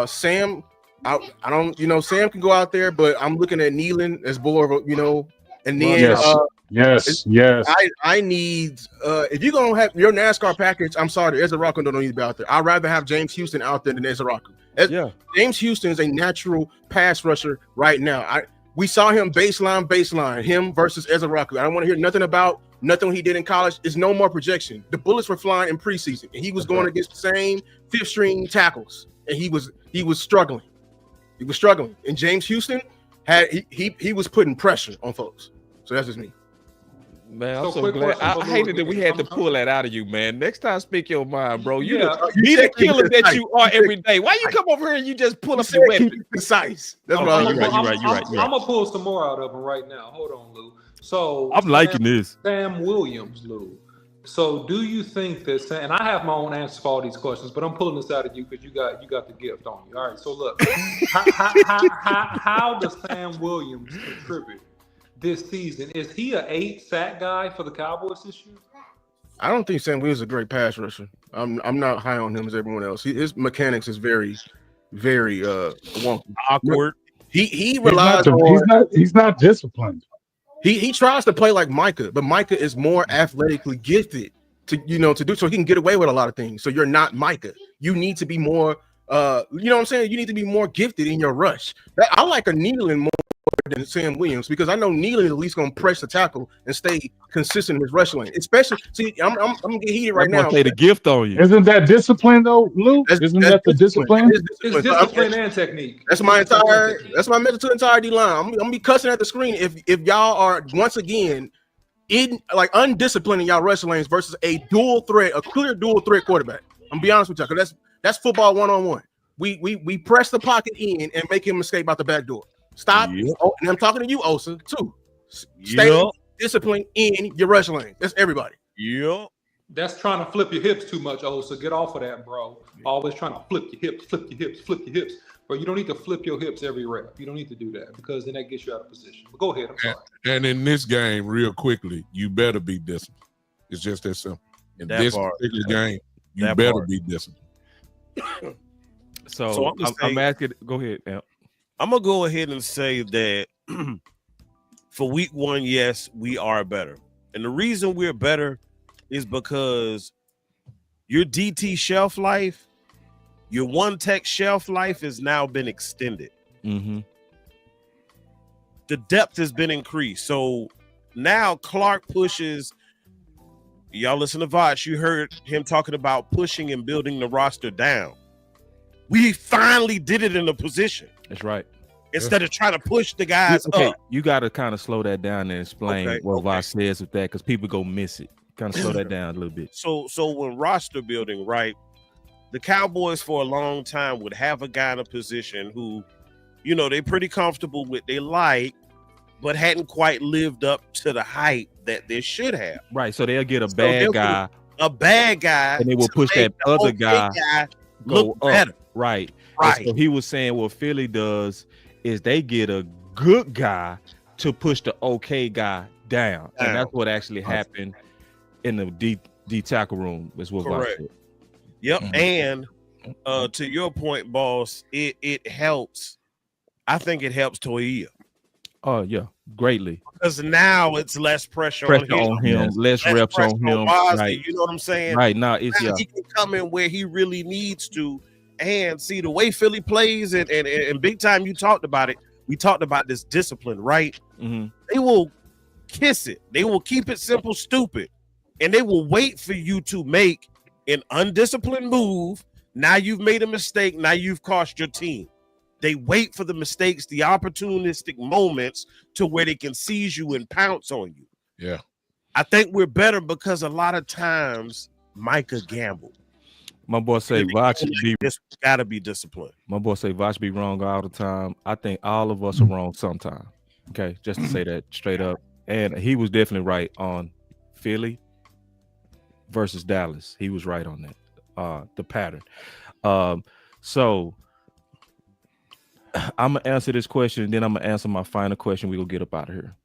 Sam, I don't. Sam can go out there, but I'm looking at Nealon as more of a, and then Yes. I need if you're gonna have your NASCAR package, I'm sorry, Ezra-Raku don't need to be out there. I'd rather have James Houston out there than Ezra-Raku. Yeah. James Houston is a natural pass rusher right now. We saw him baseline, him versus Ezra-Raku. I don't want to hear nothing he did in college. It's no more projection. The bullets were flying in preseason, and he was going against the same fifth string tackles, and he was struggling. He was struggling. And James Houston he was putting pressure on folks. So that's just me. Man, I'm So so quick glad. question I for hated Lou that we again. had to pull that out of you, man. Next time, speak your mind, bro. You Yeah. be the said keep killer it that concise. you are You said- every day. Why you come over here and you just pull You up said your keep weapon? it concise. That's I'm what I was you're doing. right, you're right. I'm gonna pull some more out of him right now. Hold on, Lou. So I'm liking this. Sam Williams, Lou. So do you think that Sam, and I have my own answers for all these questions, but I'm pulling this out of you because you got the gift on you. All right. So look, how does Sam Williams contribute this season? Is he a 8-sack guy for the Cowboys this year? I don't think Sam Williams is a great pass rusher. I'm not high on him as everyone else. His mechanics is very, very wonky. Awkward. He relies on He's not disciplined. he tries to play like Micah, but Micah is more athletically gifted to do so he can get away with a lot of things. So you're not Micah. You need to be more you know what I'm saying? You need to be more gifted in your rush. I like a Nealon more than Sam Williams because I know Nealon is at least gonna press the tackle and stay consistent in his rush lane. Especially, see, I'm gonna get heated right I'm gonna now. say the gift on you. Isn't that discipline though, Lou? Isn't that the discipline? It's discipline and technique. That's my message to the entire D line. I'm gonna be cussing at the screen if y'all are once again in like undisciplined in y'all rush lanes versus a clear dual threat quarterback. I'm gonna be honest with y'all, because that's football 1-on-1. We press the pocket in and make him escape out the back door. Stop. Yep. Oh, and I'm talking to you, Osa, too. Stay disciplined in your rush lane. That's everybody. Yep. That's trying to flip your hips too much, so get off of that, bro. Always trying to flip your hips. Bro, you don't need to flip your hips every rep. You don't need to do that because then that gets you out of position. But go ahead. I'm sorry. And in this game, real quickly, you better be disciplined. It's just that simple. In That this part. particular game, you That better part. be disciplined. So I'm gonna I'm say- asking. Go ahead, Amp. I'm gonna go ahead and say that for week 1, yes, we are better. And the reason we're better is because your DT shelf life, your one tech shelf life has now been extended. Mm-hmm. The depth has been increased. So now Clark pushes. Y'all listen to Voch. You heard him talking about pushing and building the roster down. We finally did it in a position That's right. instead of trying to push the guys Okay, up. you got to kind of slow that down and explain Okay, what okay. Vosh says with that because people go miss it. Kind of slow that down a little bit. So when roster building, right? The Cowboys for a long time would have a guy in a position who, they're pretty comfortable with, they like, but hadn't quite lived up to the height that they should have. Right. So they'll get a So they'll bad get guy A bad guy, and they will to push make that the other okay guy go look up. better. Right. Right. And so he was saying what Philly does is they get a good guy to push the okay guy down. And that's what actually happened in the D tackle room, is what Vosh Correct. said. Yep. Mhm. And to your point, boss, it helps. I think it helps Toia Oh, yeah. Greatly. because now it's less pressure Pressure on him. on him, less reps pressure on him. Bosley, Right. You know what I'm saying? Right. Now it's Now he can come in where he really needs to and see the way Philly plays and big time. You talked about it. We talked about this discipline, right? Mm-hmm. They will kiss it. They will keep it simple, stupid, and they will wait for you to make an undisciplined move. Now you've made a mistake. Now you've cost your team. They wait for the mistakes, the opportunistic moments to where they can seize you and pounce on you. Yeah. I think we're better because a lot of times Micah gambled. My boy say Vosh be This gotta be disciplined. My boy say Vosh be wrong all the time. I think all of us are wrong sometime. Okay, just to say that straight up. And he was definitely right on Philly versus Dallas. He was right on that. The pattern. So I'm gonna answer this question, and then I'm gonna answer my final question. We gonna get up out of here.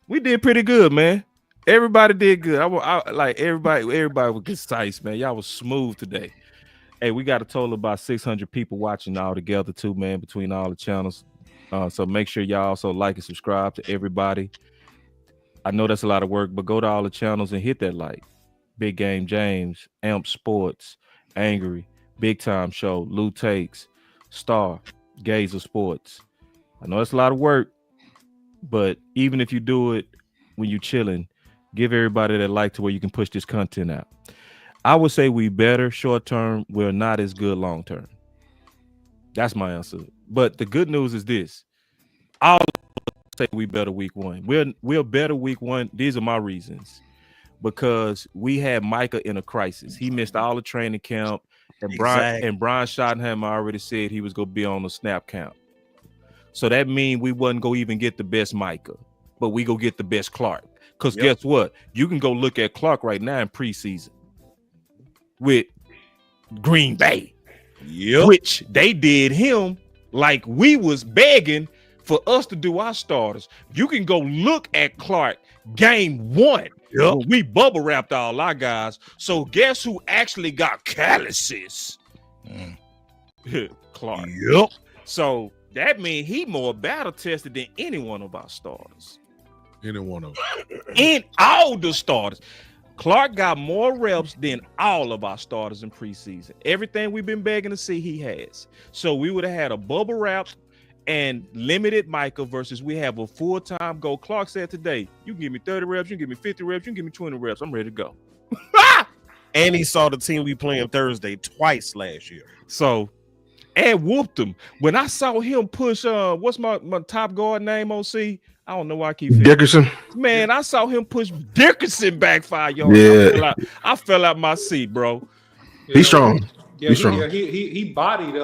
We did pretty good, man. Everybody did good. I like everybody was concise, man. Y'all was smooth today. Hey, we got a total of about 600 people watching all together too, man, between all the channels. So make sure y'all also like and subscribe to everybody. I know that's a lot of work, but go to all the channels and hit that like. Big Game James, Amp Sports, Angry, Big Time Show, Lou Takes, Star, Gazer Sports. I know it's a lot of work, but even if you do it when you're chilling, give everybody that like to where you can push this content out. I would say we better short term. We're not as good long term. That's my answer. But the good news is this: I'll say we better week one. We're better week one. These are my reasons. Because we had Micah in a crisis. He missed all the training camp, and Brian Schottenheimer already said he was going to be on the snap count. So that means we wasn't going to even get the best Micah, but we go get the best Clark. Because guess what? You can go look at Clark right now in preseason with Green Bay, which they did him like we was begging for us to do our starters. You can go look at Clark game one. We bubble wrapped all our guys. So guess who actually got calluses? Clark. So that means he more battle tested than any one of our starters. Any one of them. In all the starters. Clark got more reps than all of our starters in preseason. Everything we've been begging to see, he has. So we would have had a bubble wrap and limited Micah versus we have a full-time go. Clark said today, you can give me 30 reps, you can give me 50 reps, you can give me 20 reps. I'm ready to go. And he saw the team we playing Thursday twice last year. So, and whooped him. When I saw him push, what's my top guard name, OC? I don't know why I keep Dickerson. Man, I saw him push Dickerson back 5 yards. Yeah. I fell out my seat, bro. He's strong. Yeah, He's strong. He bodied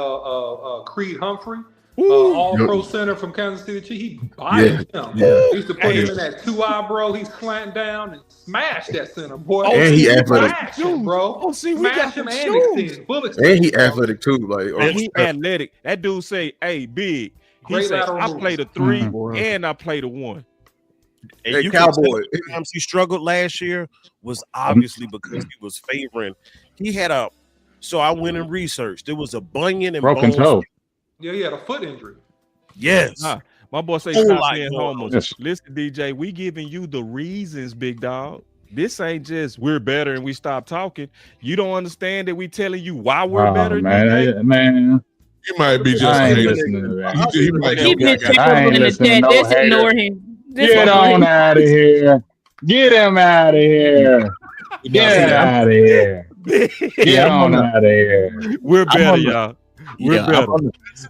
Creed Humphrey. All-pro center from Kansas City Chiefs. He bodied him. He used to put him in that 2-eye, bro. He's slanting down and smash that center, boy. And he athletic. Smash him, bro. Oh, see, we got him some and shoes. extend. Bullets. And he athletic too. Like, And he athletic. That dude say, hey, big. He Great say, lateral I moves. played a 3 and I played a 1. And Hey, you Cowboy. can tell the times he struggled last year was obviously because he was favoring. He had a. So I went and researched. There was a bunion and Broken bone. toe. Yeah, he had a foot injury. Yes. Nah, my boy say Whole stop lot being going on. homos. Yes. Listen, DJ, we giving you the reasons, big dog. This ain't just we're better and we stop talking. You don't understand that we telling you why we're better. DJ? Man, He might be just I ain't a hater. listening to that. He might He be been a guy. I ain't terrible in the listening to chat. no Just hater. ignore him. Just Get ignore on him. out of here. Get him out of here. Get out of here. Get on out of here. We're better, on the- y'all. We're Yeah, better.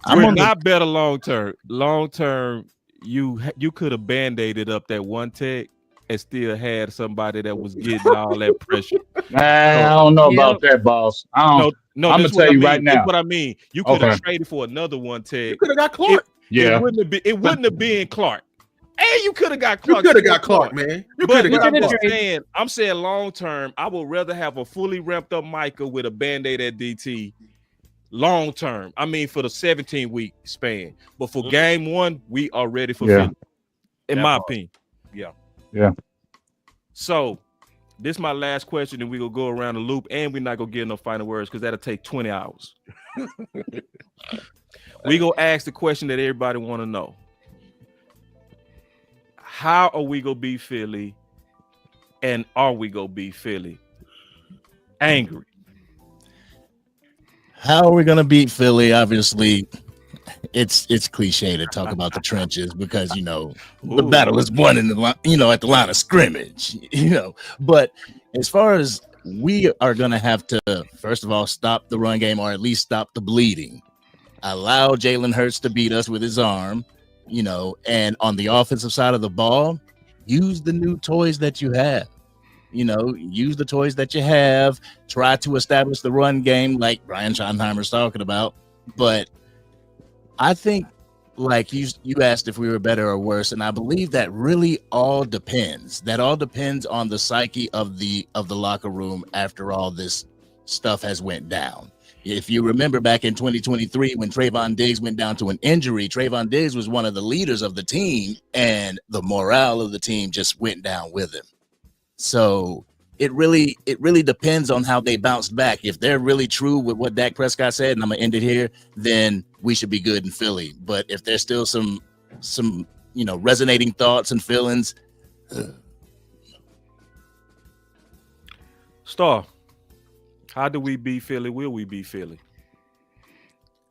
I'm We're on the- not better long term. Long term, you could have band-aided up that one tech and still had somebody that was getting all that pressure. Man, I don't know about that, boss. I don't. No, I'ma this tell what I you mean. right now. This what I mean. You could have Okay. traded for another one tech. You could have got Clark. Yeah. It wouldn't have been Clark. And you could have got You Clark. could have got Clark, man. You But could have what got I'm Clark. I'm saying long term, I would rather have a fully ramped up Micah with a band-aid at DT. Long term, I mean for the 17-week span. But for game one, we are ready for Yeah. Philly, in That my part. opinion. Yeah. So this is my last question, and we gonna go around the loop, and we're not gonna get no final words because that'll take 20 hours. We gonna ask the question that everybody want to know. How are we gonna beat Philly? And are we gonna beat Philly? Angry. How are we gonna beat Philly? Obviously, it's cliche to talk about the trenches because the Ooh. battle is won in the at the line of scrimmage. But as far as we are gonna have to, first of all, stop the run game or at least stop the bleeding. Allow Jalen Hurts to beat us with his arm, and on the offensive side of the ball, use the new toys that you have. Use the toys that you have, try to establish the run game like Brian Schottenheimer's talking about. But I think, like you asked if we were better or worse, and I believe that really all depends. That all depends on the psyche of the locker room after all this stuff has went down. If you remember back in 2023 when Trayvon Diggs went down to an injury, Trayvon Diggs was one of the leaders of the team, and the morale of the team just went down with him. So it really depends on how they bounce back. If they're really true with what Dak Prescott said, and I'm gonna end it here, then we should be good in Philly. But if there's still some resonating thoughts and feelings, Star, how do we beat Philly? Will we beat Philly?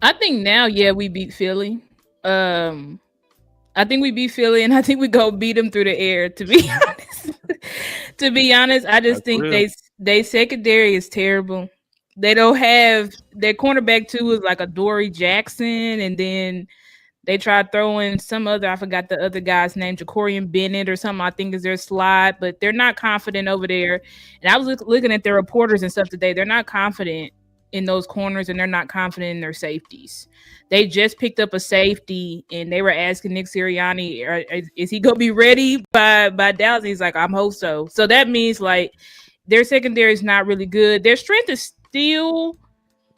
I think now, we beat Philly. I think we beat Philly, and I think we go beat them through the air. To be honest, I just That's think real. they secondary is terrible. They don't have their cornerback too is like a Dory Jackson, and then they tried throwing some other, I forgot the other guy's name, Jacorian Bennett or something, I think is their slot, but they're not confident over there. And I was looking at their reporters and stuff today. They're not confident in those corners, and they're not confident in their safeties. They just picked up a safety, and they were asking Nick Sirianni, is he going to be ready by Dallas? And he's like, I'm hope so. So that means like their secondary is not really good. Their strength is still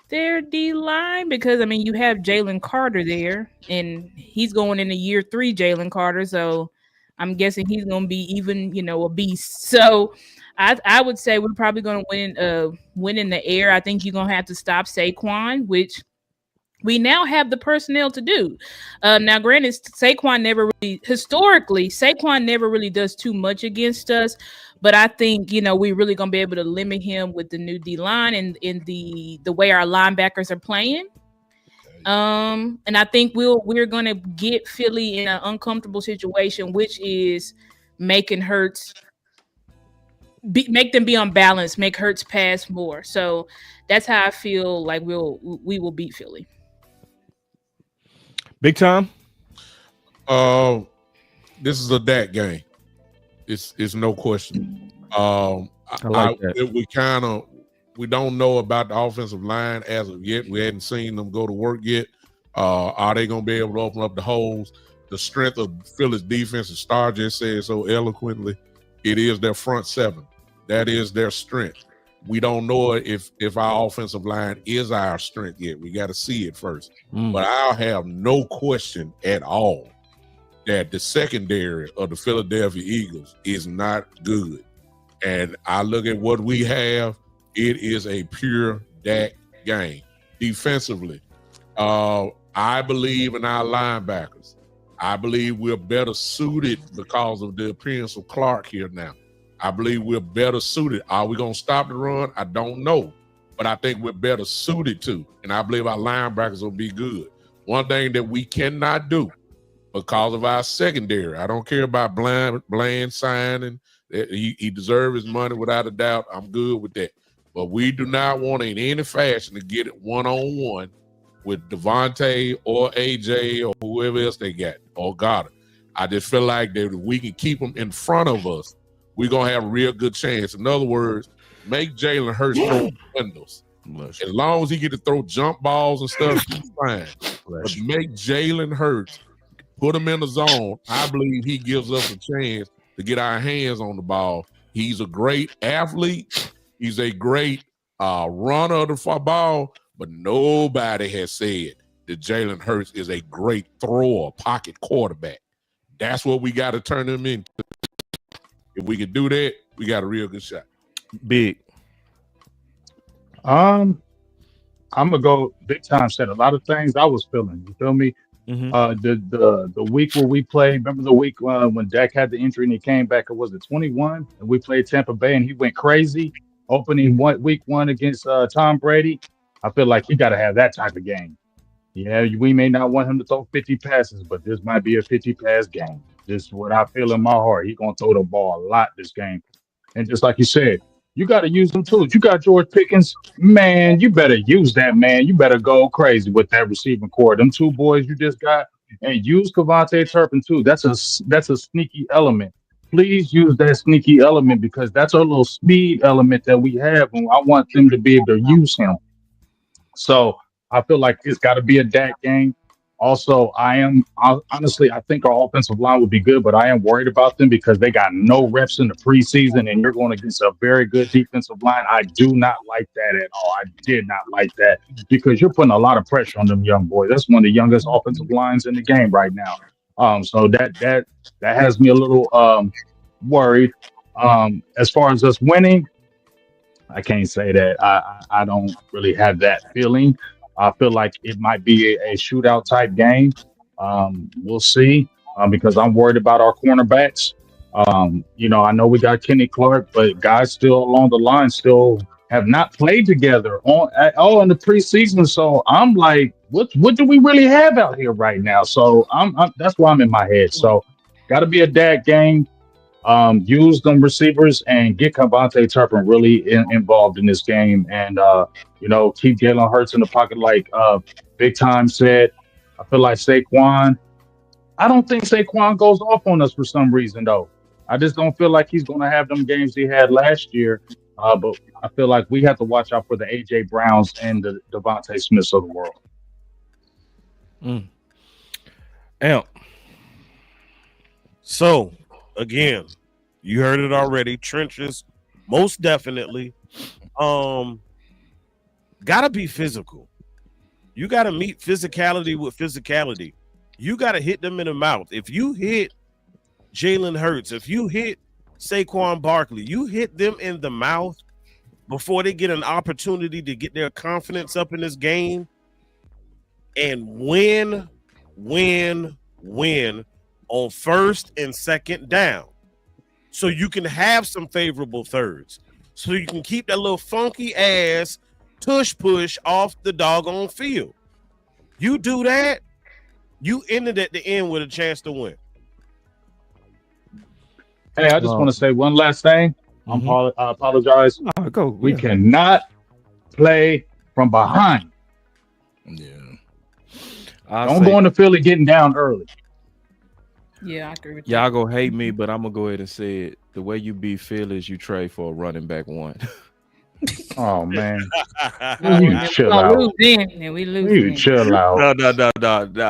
their D line, because I mean you have Jalen Carter there, and he's going into year 3, Jalen Carter. So I'm guessing he's going to be even, a beast. So I would say we're probably going to win in the air. I think you're going to have to stop Saquon, which we now have the personnel to do. Now, granted, Saquon never really does too much against us. But I think, we're really going to be able to limit him with the new D-line and in the way our linebackers are playing. And I think we're going to get Philly in an uncomfortable situation, which is making Hurts make them be unbalanced, make Hurts pass more. So that's how I feel like we will beat Philly. Big time. This is a Dak game. It's no question. I like that. We don't know about the offensive line as of yet. We hadn't seen them go to work yet. Are they going to be able to open up the holes? The strength of Philly's defense, as Star just said so eloquently, it is their front seven. That is their strength. We don't know if our offensive line is our strength yet. We got to see it first. But I'll have no question at all that the secondary of the Philadelphia Eagles is not good. And I look at what we have, it is a pure Dak game. Defensively, I believe in our linebackers. I believe we're better suited because of the appearance of Clark here now. I believe we're better suited. Are we going to stop the run? I don't know. But I think we're better suited to. And I believe our linebackers will be good. One thing that we cannot do because of our secondary, I don't care about Bland signing. He deserves his money without a doubt. I'm good with that. But we do not want in any fashion to get it one-on-one with Devontae or AJ or whoever else they got or Goddard. I just feel like that if we can keep them in front of us, we're going to have a real good chance. In other words, make Jalen Hurts throw windows. As long as he get to throw jump balls and stuff, he's fine. But make Jalen Hurts, put him in the zone. I believe he gives us a chance to get our hands on the ball. He's a great athlete. He's a great runner of the football, but nobody has said that Jalen Hurts is a great thrower, pocket quarterback. That's what we got to turn him into. If we can do that, we got a real good shot. Big. I'm gonna go big time. Said a lot of things I was feeling. You feel me? Mm-hmm. The week where we played, remember the week when Dak had the injury and he came back, or was it 21? And we played Tampa Bay and he went crazy opening week 1 against Tom Brady. I feel like he got to have that type of game. Yeah, we may not want him to throw 50 passes, but this might be a 50 pass game. This is what I feel in my heart. He's gonna throw the ball a lot this game. And just like you said, you got to use them tools. You got George Pickens, man. You better use that, man. You better go crazy with that receiving core. Them 2 boys you just got, and use Kevontae Turpin too. That's a sneaky element. Please use that sneaky element because that's a little speed element that we have, and I want them to be able to use him. So I feel like it's got to be a Dak game. Also, honestly, I think our offensive line would be good, but I am worried about them because they got no reps in the preseason, and you're going against a very good defensive line. I do not like that at all. I did not like that because you're putting a lot of pressure on them young boys. That's one of the youngest offensive lines in the game right now. So that has me a little worried. As far as us winning, I can't say that. I don't really have that feeling. I feel like it might be a shootout type game. We'll see because I'm worried about our cornerbacks. I know we got Kenny Clark, but guys still along the line still have not played together all in the preseason. So I'm like, what do we really have out here right now? So I'm that's why I'm in my head. So got to be a Dak game. use them receivers and get Devontae Turpin really involved in this game, and keep Jalen Hurts in the pocket like Big Time said. I feel like Saquon. I don't think Saquon goes off on us for some reason though. I just don't feel like he's going to have them games he had last year. But I feel like we have to watch out for the AJ Browns and the Devontae Smiths of the world. Amp. So, again, you heard it already. Trenches, most definitely. Gotta be physical. You gotta meet physicality with physicality. You gotta hit them in the mouth. If you hit Jalen Hurts, if you hit Saquon Barkley, you hit them in the mouth before they get an opportunity to get their confidence up in this game and win on first and second down. So you can have some favorable thirds. So you can keep that little funky ass tush push off the doggone field. You do that, you ended at the end with a chance to win. Hey, I just want to say one last thing. I apologize. Go. We cannot play from behind. Yeah. Don't go into Philly getting down early. Yeah, I agree with y'all gonna hate me, but I'm gonna go ahead and say it. The way you beat Philly is you trade for a running back one. Oh man, you chill out. We lose. You chill out. No.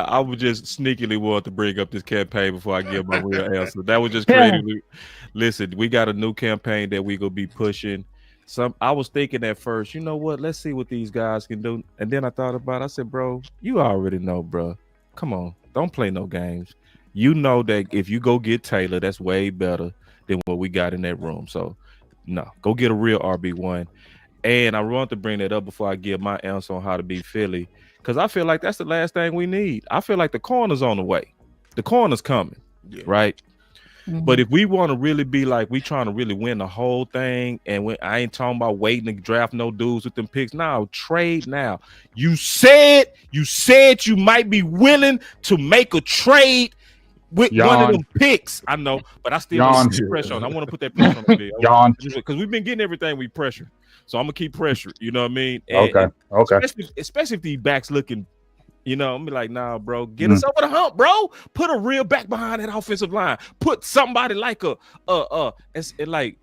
I would just sneakily want to bring up this campaign before I give my real answer. That was just crazy. Listen, we got a new campaign that we gonna be pushing. I was thinking at first, you know what? Let's see what these guys can do. And then I thought about it. I said, bro, you already know, bro. Come on, don't play no games. You know that if you go get Taylor, that's way better than what we got in that room. So, no, go get a real RB1. And I want to bring that up before I give my answer on how to beat Philly, because I feel like that's the last thing we need. I feel like the corner's on the way. The corner's coming, right? Mm-hmm. But if we want to really be like we trying to really win the whole thing, and I ain't talking about waiting to draft no dudes with them picks. Now, trade now. You said you might be willing to make a trade with one of them picks. I know, but I still want to put pressure on. I want to put that pressure on the bill. Because we've been getting everything we pressure. So I'm gonna keep pressure. You know what I mean? And Okay. Especially if these backs looking, I'm gonna be like, nah, bro, get us over the hump, bro. Put a real back behind that offensive line. Put somebody like like,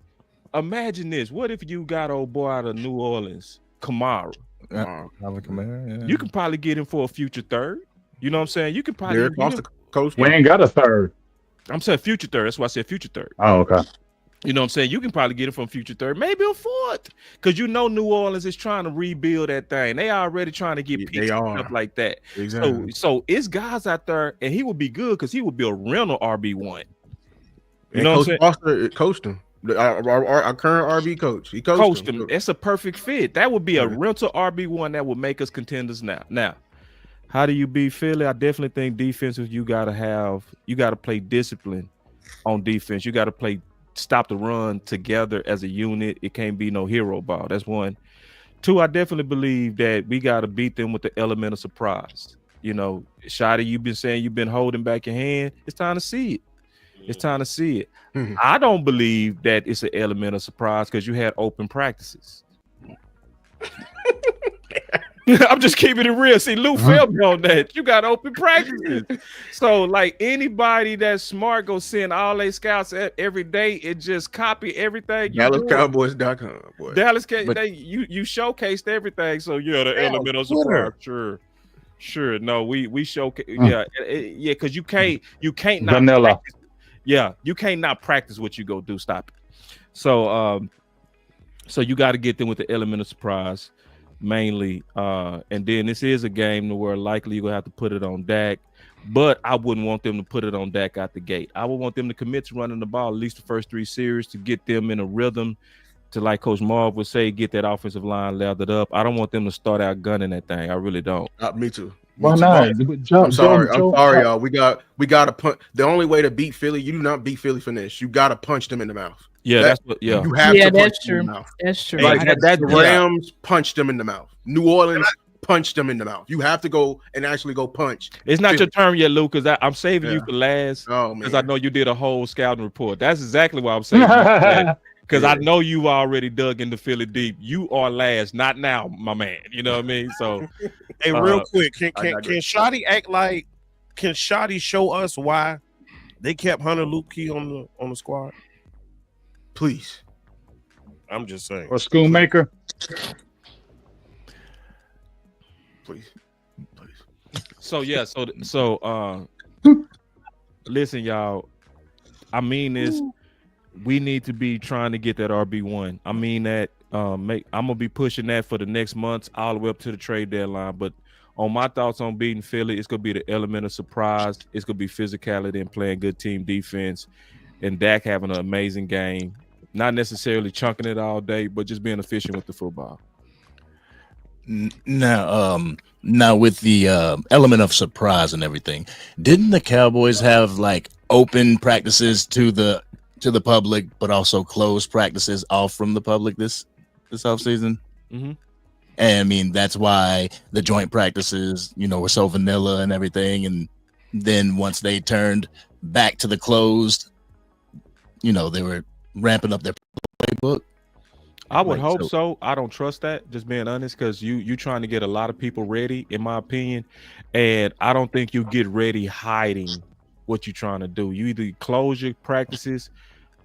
imagine this. What if you got old boy out of New Orleans, Kamara? You can probably get him for a future third. You know what I'm saying? You can probably we ain't got a third. I'm saying future third. That's why I said future third. Oh, okay. You know what I'm saying? You can probably get it from future third, maybe a fourth. Because New Orleans is trying to rebuild that thing. They already trying to get picks and stuff like that. Exactly. So it's guys out there, and he would be good because he would be a rental RB1. You know what I'm saying? Foster coached him. Our current RB coach. He coached him. It's a perfect fit. That would be a rental RB1 that would make us contenders now. Now, how do you beat Philly? I definitely think defensive, you got to play discipline on defense. You got to stop the run together as a unit. It can't be no hero ball. That's one. Two, I definitely believe that we got to beat them with the element of surprise. Shotty, you've been saying you've been holding back your hand. It's time to see it. It's time to see it. Mm-hmm. I don't believe that it's an element of surprise because you had open practices. I'm just keeping it real. See, Lou felt me on that. You got open practices. So, like, anybody that's smart go send all their scouts every day and just copy everything. DallasCowboys.com. Boy. You showcased everything. So, the element of surprise. Sure. No, we showcase. Because you can't not vanilla. You can't not practice what you go do. Stop it. So you got to get them with the element of surprise. Mainly, and then this is a game where likely you're gonna have to put it on Dak, but I wouldn't want them to put it on Dak out the gate. I would want them to commit to running the ball at least the first 3 series to get them in a rhythm to, like Coach Marv would say, get that offensive line lathered up. I don't want them to start out gunning that thing. I really don't. Me too. Why not? I'm sorry, y'all. We got to punch. The only way to beat Philly, you do not beat Philly finesse. You got to punch them in the mouth. Yeah, that's what. Yeah, you have to. That's true. That's true. Like the Rams punched them in the mouth. New Orleans punch them in the mouth. You have to go and actually go punch. It's not your turn yet, Luke, because I'm saving you Yeah. for last. Oh Because man, I know you did a whole scouting report. That's exactly why I'm saying. Because I know you already dug into Philly deep. You are last, not now, my man. You know what I mean? So, Hey, real quick, I can digress. Shotty act like? Can Shotty show us why they kept Hunter Luke Key on the squad? please. I'm just saying. Or Schoonmaker. Please. so yeah. So listen, y'all. I mean this. We need to be trying to get that RB1. I mean that. I'm gonna be pushing that for the next months, all the way up to the trade deadline. But on my thoughts on beating Philly, it's gonna be the element of surprise. It's gonna be physicality and playing good team defense, and Dak having an amazing game. Not necessarily chunking it all day, but just being efficient with the football. Now with the element of surprise and everything, didn't the Cowboys have like open practices to the public, but also closed practices off from the public this offseason? Mm-hmm. And I mean, that's why the joint practices, were so vanilla and everything. And then once they turned back to the closed, they were ramping up their playbook. I would Like, hope so. I don't trust that, just being honest, because you trying to get a lot of people ready, in my opinion. And I don't think you get ready hiding what you're trying to do. You either close your practices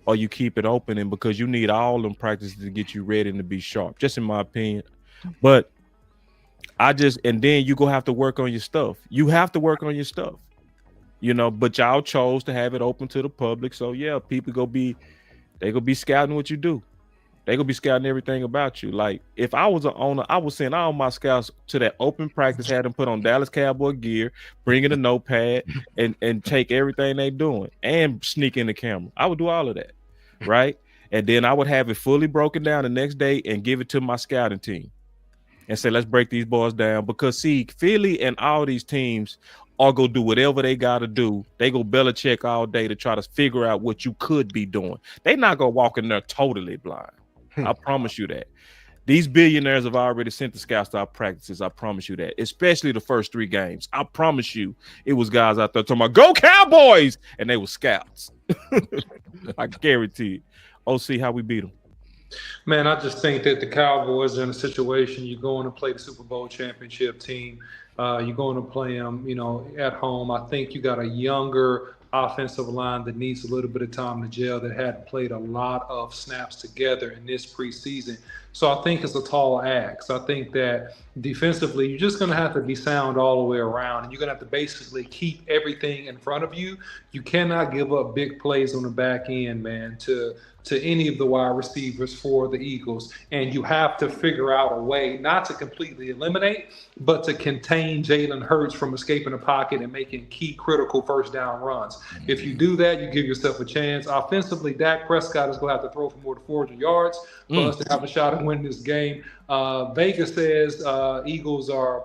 or you keep it open, and because you need all them practices to get you ready and to be sharp, just in my opinion. But and then you go have to work on your stuff. You have to work on your stuff, but y'all chose to have it open to the public. So yeah, people they gonna be scouting what you do. They gonna be scouting everything about you. Like if I was an owner, I would send all my scouts to that open practice, had them put on Dallas Cowboy gear, bring in a notepad, and take everything they doing and sneak in the camera. I would do all of that, right? And then I would have it fully broken down the next day and give it to my scouting team and say, let's break these boys down. Because see, Philly and all these teams are gonna do whatever they gotta do. They go Belichick all day to try to figure out what you could be doing. They not gonna walk in there totally blind. I promise you that. These billionaires have already sent the scouts to our practices. I promise you that, especially the first 3 games. I promise you, it was guys out there talking about "Go Cowboys," and they were scouts. I guarantee it. OC, how we beat them? Man, I just think that the Cowboys are in a situation. You're going to play the Super Bowl championship team. You're going to play them, at home. I think you got a younger offensive line that needs a little bit of time to gel, that hadn't played a lot of snaps together in this preseason. So I think it's a tall ask. I think that defensively, you're just going to have to be sound all the way around, and you're going to have to basically keep everything in front of you. You cannot give up big plays on the back end, man, to any of the wide receivers for the Eagles. And you have to figure out a way not to completely eliminate, but to contain Jalen Hurts from escaping the pocket and making key critical first down runs. If you do that, you give yourself a chance. Offensively, Dak Prescott is going to have to throw for more than 400 yards for us to have a shot at winning this game. Vegas says Eagles are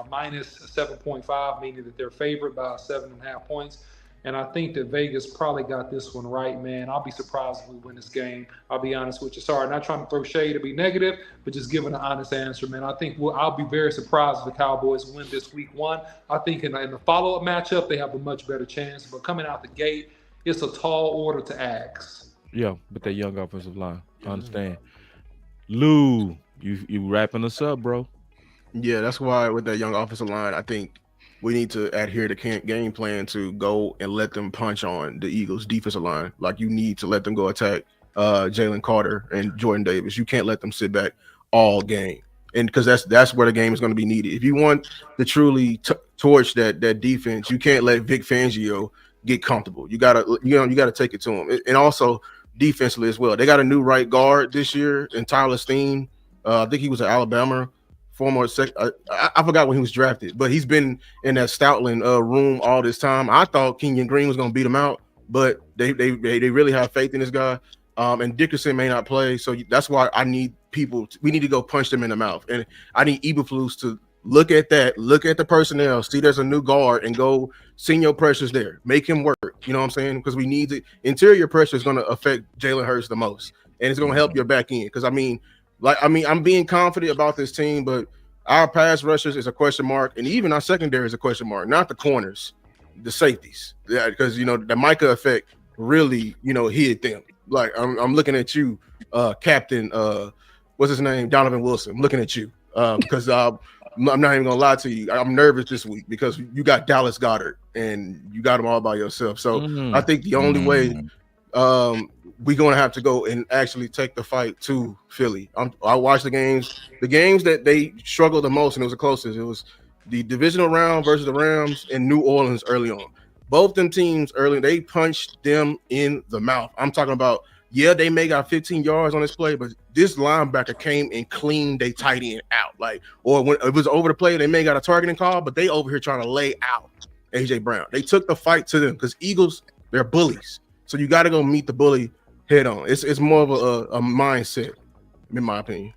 minus 7.5, meaning that they're favored by 7.5 points. And I think that Vegas probably got this one right, man. I'll be surprised if we win this game. I'll be honest with you. Sorry, not trying to throw shade or be negative, but just giving an honest answer, man. I think I'll be very surprised if the Cowboys win this week 1. I think in the follow-up matchup, they have a much better chance. But coming out the gate, it's a tall order to ask. Yeah, but that young offensive line. I understand. Lou, you wrapping us up, bro. Yeah, that's why with that young offensive line, I think we need to adhere to game plan to go and let them punch on the Eagles defensive line. Like you need to let them go attack Jalen Carter and Jordan Davis. You can't let them sit back all game, and because that's where the game is going to be needed. If you want to truly torch that defense, you can't let Vic Fangio get comfortable. You gotta take it to him, and also defensively as well. They got a new right guard this year in Tyler Steen. I think he was at Alabama. Former I forgot when he was drafted, but he's been in that Stoutland room all this time. I thought Kenyon Green was going to beat him out, but they really have faith in this guy. And Dickerson may not play, so that's why I need we need to go punch them in the mouth, and I need Eberflus to look at the personnel, see there's a new guard, and go send your pressures there, make him work. You know what I'm saying? Because we need to. Interior pressure is going to affect Jalen Hurts the most, and it's going to help your back end. Because I'm being confident about this team, but Our pass rushers is a question mark, and even our secondary is a question mark. Not the corners, the safeties. Yeah, because the Micah effect really hit them. Like I'm looking at you, Captain. What's his name? Donovan Wilson. I'm looking at you because I'm not even gonna lie to you. I'm nervous this week because you got Dallas Goedert and you got him all by yourself. So I think the only way we're gonna have to go and actually take the fight to Philly. I watched the games that they struggled the most, and it was the closest. It was the divisional round versus the Rams in New Orleans early on. Both them teams early, they punched them in the mouth. I'm talking about, they may got 15 yards on this play, but this linebacker came and cleaned they tight end out. Or when it was over the play, they may got a targeting call, but they over here trying to lay out AJ Brown. They took the fight to them because Eagles, they're bullies. So you got to go meet the bully head on. It's more of a mindset, in my opinion.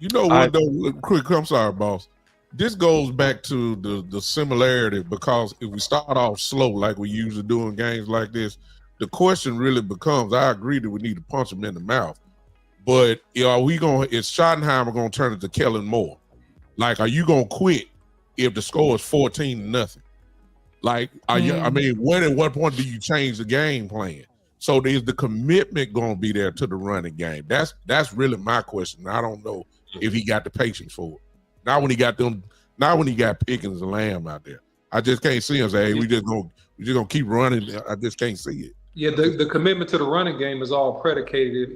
You know what, though? Quick, I'm sorry, boss. This goes back to the similarity, because if we start off slow like we usually do in games like this, the question really becomes, I agree that we need to punch him in the mouth, but is Schottenheimer going to turn it to Kellen Moore? Like, are you going to quit if the score is 14-0? Like, I mean, when and what point do you change the game plan? So is the commitment going to be there to the running game? That's really my question. I don't know if he got the patience for it. Not when he got Pickens and Lamb out there. I just can't see him say, hey, we just gonna keep running. I just can't see it. Yeah, the commitment to the running game is all predicated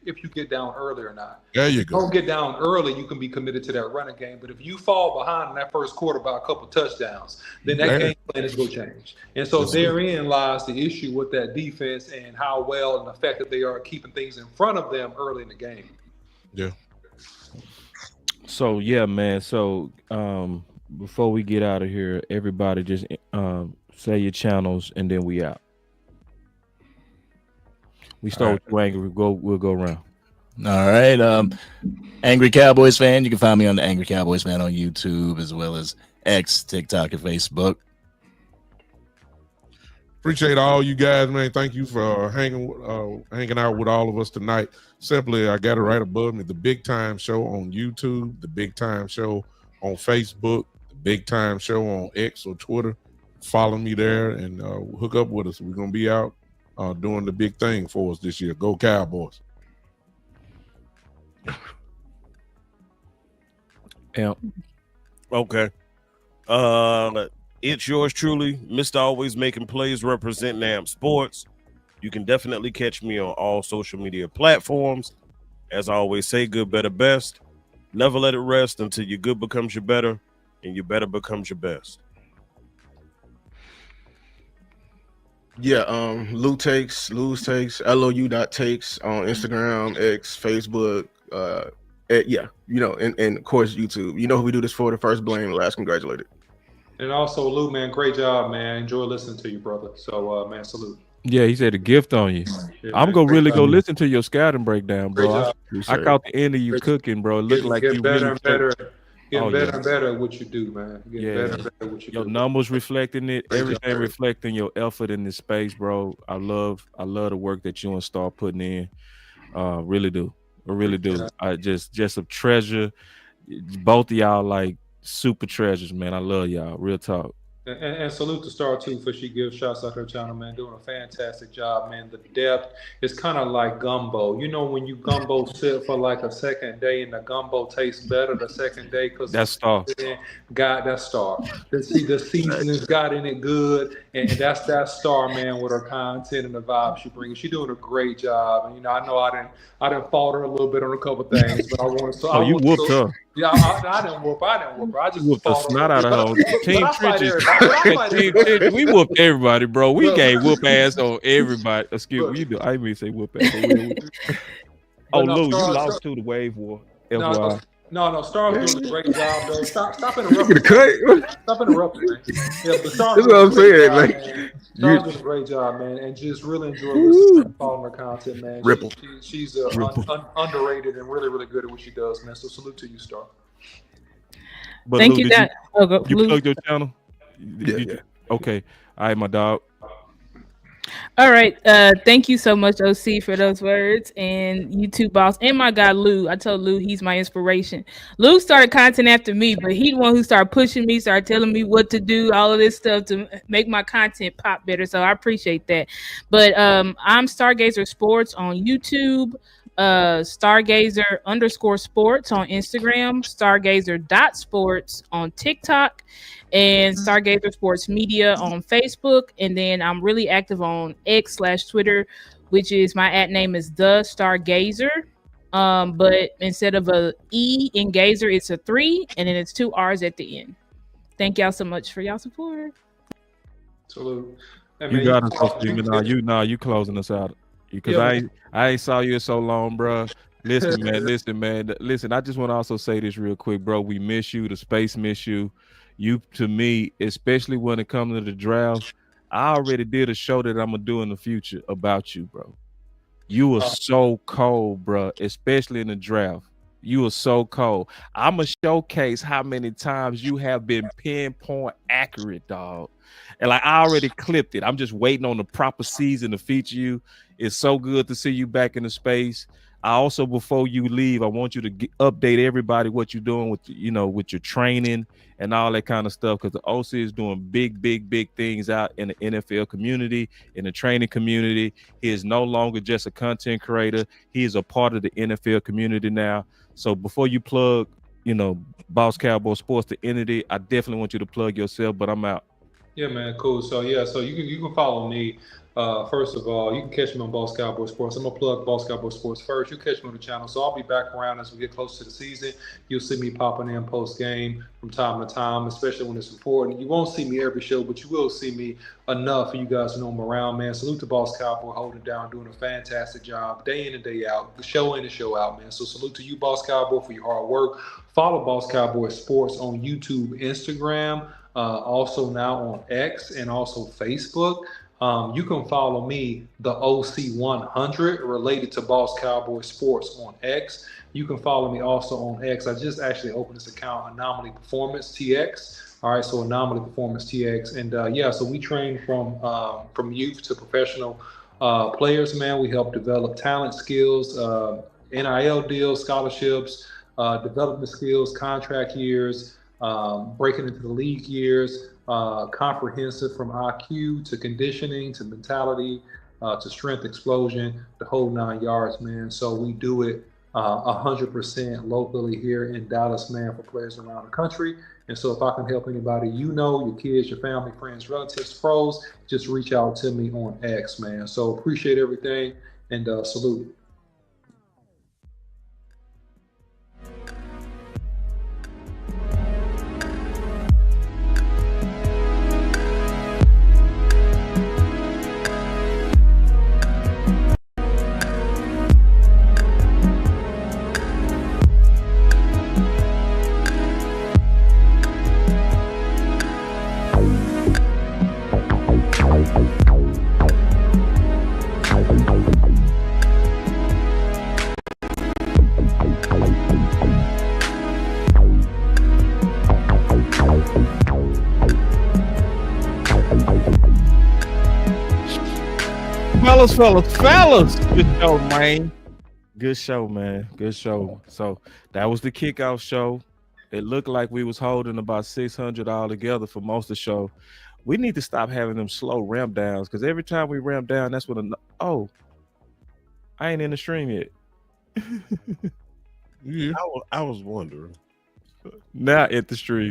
if you get down early or not. There you go. Don't get down early, you can be committed to that running game. But if you fall behind in that first quarter by a couple touchdowns, then that game plan is going to change. And so therein lies the issue with that defense and how well and effective they are keeping things in front of them early in the game. Yeah. So yeah, man. So before we get out of here, everybody just say your channels and then we out. We start with you, Angry. We'll go around. All right. Angry Cowboys fan. You can find me on the Angry Cowboys fan on YouTube as well as X, TikTok, and Facebook. Appreciate all you guys, man. Thank you for hanging out with all of us tonight. Simply, I got it right above me. The Big Time Show on YouTube, the Big Time Show on Facebook, the Big Time Show on X or Twitter. Follow me there and hook up with us. We're gonna be out doing the big thing for us this year. Go Cowboys! Yeah. Okay. It's yours truly, Mr. Always Making Plays, representing AMP Sports. You can definitely catch me on all social media platforms. As I always say, good, better, best. Never let it rest until your good becomes your better and your better becomes your best. Yeah, Lou Takes, LOU.takes on Instagram, X, Facebook, and of course YouTube. You know who we do this for, the first blame, last congratulated. And also, Lou, man, great job, man. Enjoy listening to you, brother. So, man, salute. Yeah, he said a gift on you. Yeah, I'm man, gonna really go job. listen to your scouting breakdown, Great bro. job. I caught the end of you cooking, bro. It looked like get you better really and better. Getting better yeah. and better at what you do, man. Getting Yeah. better and better at what you Your do. numbers reflecting it, Great everything job. reflecting your effort in this space, bro. I love the work that you and Star putting in. Really do. I really do. I just a treasure. Both of y'all like super treasures, man. I love y'all. Real talk. And salute to Star too, for she gives shots out her channel, man. Doing a fantastic job, man. The depth is kind of like gumbo. You know, when you gumbo sit for like a second day and the gumbo tastes better the second day because That's Star. God, that's Star. The seasoning's got in it good, and that's that Star, man, with her content and the vibe she brings. She's doing a great job, and I know I didn't fault her a little bit on a couple things, but I want to. Oh, you whooped her. Yeah, I didn't whoop. I just Whooped the fought her. snot out of her on Team But I fight Trenches. everybody. Team Trenches. We whooped everybody, bro. We gave whoop ass on everybody. Excuse me. You do. I didn't mean to say whoop ass. Oh, no, Lou, you Star- lost to the Wave War. No, FYI. no, Star's doing a great job, though. Stop interrupting. Get a cut. Stop interrupting, man. Yeah, but Star's That's doing what a I'm great saying, job, like, man. Star's doing a great job, man, and just really enjoy listening and following her content, man. Ripple. She's underrated and really, really good at what she does, man. So salute to you, Star. But Thank Lou, you, did guys. you Lou. plugged your channel? Yeah. Okay. All right, my dog. All right. Thank you so much, OC, for those words. And you too, boss. And my guy Lou. I told Lou he's my inspiration. Lou started content after me, but he the one who started pushing me, started telling me what to do, all of this stuff to make my content pop better. So I appreciate that. But I'm Stargazer Sports on YouTube. Stargazer_sports on Instagram, stargazer.sports on TikTok, and Stargazer Sports Media on Facebook. And then I'm really active on X/Twitter, which is my @ name is The Stargazer. But instead of a E in Gazer, it's a 3, and then it's 2 R's at the end. Thank y'all so much for y'all support. Salute. Hey, You man, got us, can- you closing us out because I ain't saw you in so long, bro. Listen, man. Listen, I just want to also say this real quick, bro. We miss you. The space miss you. You, to me, especially when it comes to the draft, I already did a show that I'm gonna do in the future about you, bro. You were so cold, bro, especially in the draft. You were so cold. I'm gonna showcase how many times you have been pinpoint accurate, dog. And like I already clipped it. I'm just waiting on the proper season to feature you. It's so good to see you back in the space. I also, before you leave, I want you to update everybody what you're doing with with your training and all that kind of stuff, because the OC is doing big things out in the NFL community, in the training community. He is no longer just a content creator. He is a part of the NFL community now. So before you plug, Boss Cowboy Sports, the entity, I definitely want you to plug yourself, but I'm out. Yeah, man, cool. So you can follow me. First of all, you can catch me on Boss Cowboy Sports. I'm gonna plug Boss Cowboy Sports first. You catch me on the channel, so I'll be back around as we get close to the season. You'll see me popping in post game from time to time, especially when it's important. You won't see me every show, but you will see me enough for you guys to know I'm around, man. Salute to Boss Cowboy, holding down, doing a fantastic job day in and day out, show in and show out, man. So salute to you, Boss Cowboy, for your hard work. Follow Boss Cowboy Sports on YouTube, Instagram. Also now on X and also Facebook. You can follow me, the OC100, related to Boss Cowboy Sports on X. You can follow me also on X. I just actually opened this account, Anomaly Performance TX. All right, so Anomaly Performance TX, and so we train from youth to professional players. Man, we help develop talent, skills, NIL deals, scholarships, development skills, contract years. Breaking into the league years, comprehensive from IQ to conditioning to mentality to strength explosion, the whole 9 yards, man. So we do it 100% locally here in Dallas, man, for players around the country. And so if I can help anybody, your kids, your family, friends, relatives, pros, just reach out to me on X, man. So appreciate everything and salute. Fellas. Good show, man. Good show, man. Good show. So that was the kickoff show. It looked like we was holding about 600 all together for most of the show. We need to stop having them slow ramp downs, because every time we ramp down, that's when I ain't in the stream yet. Yeah. I was wondering. Now at the stream.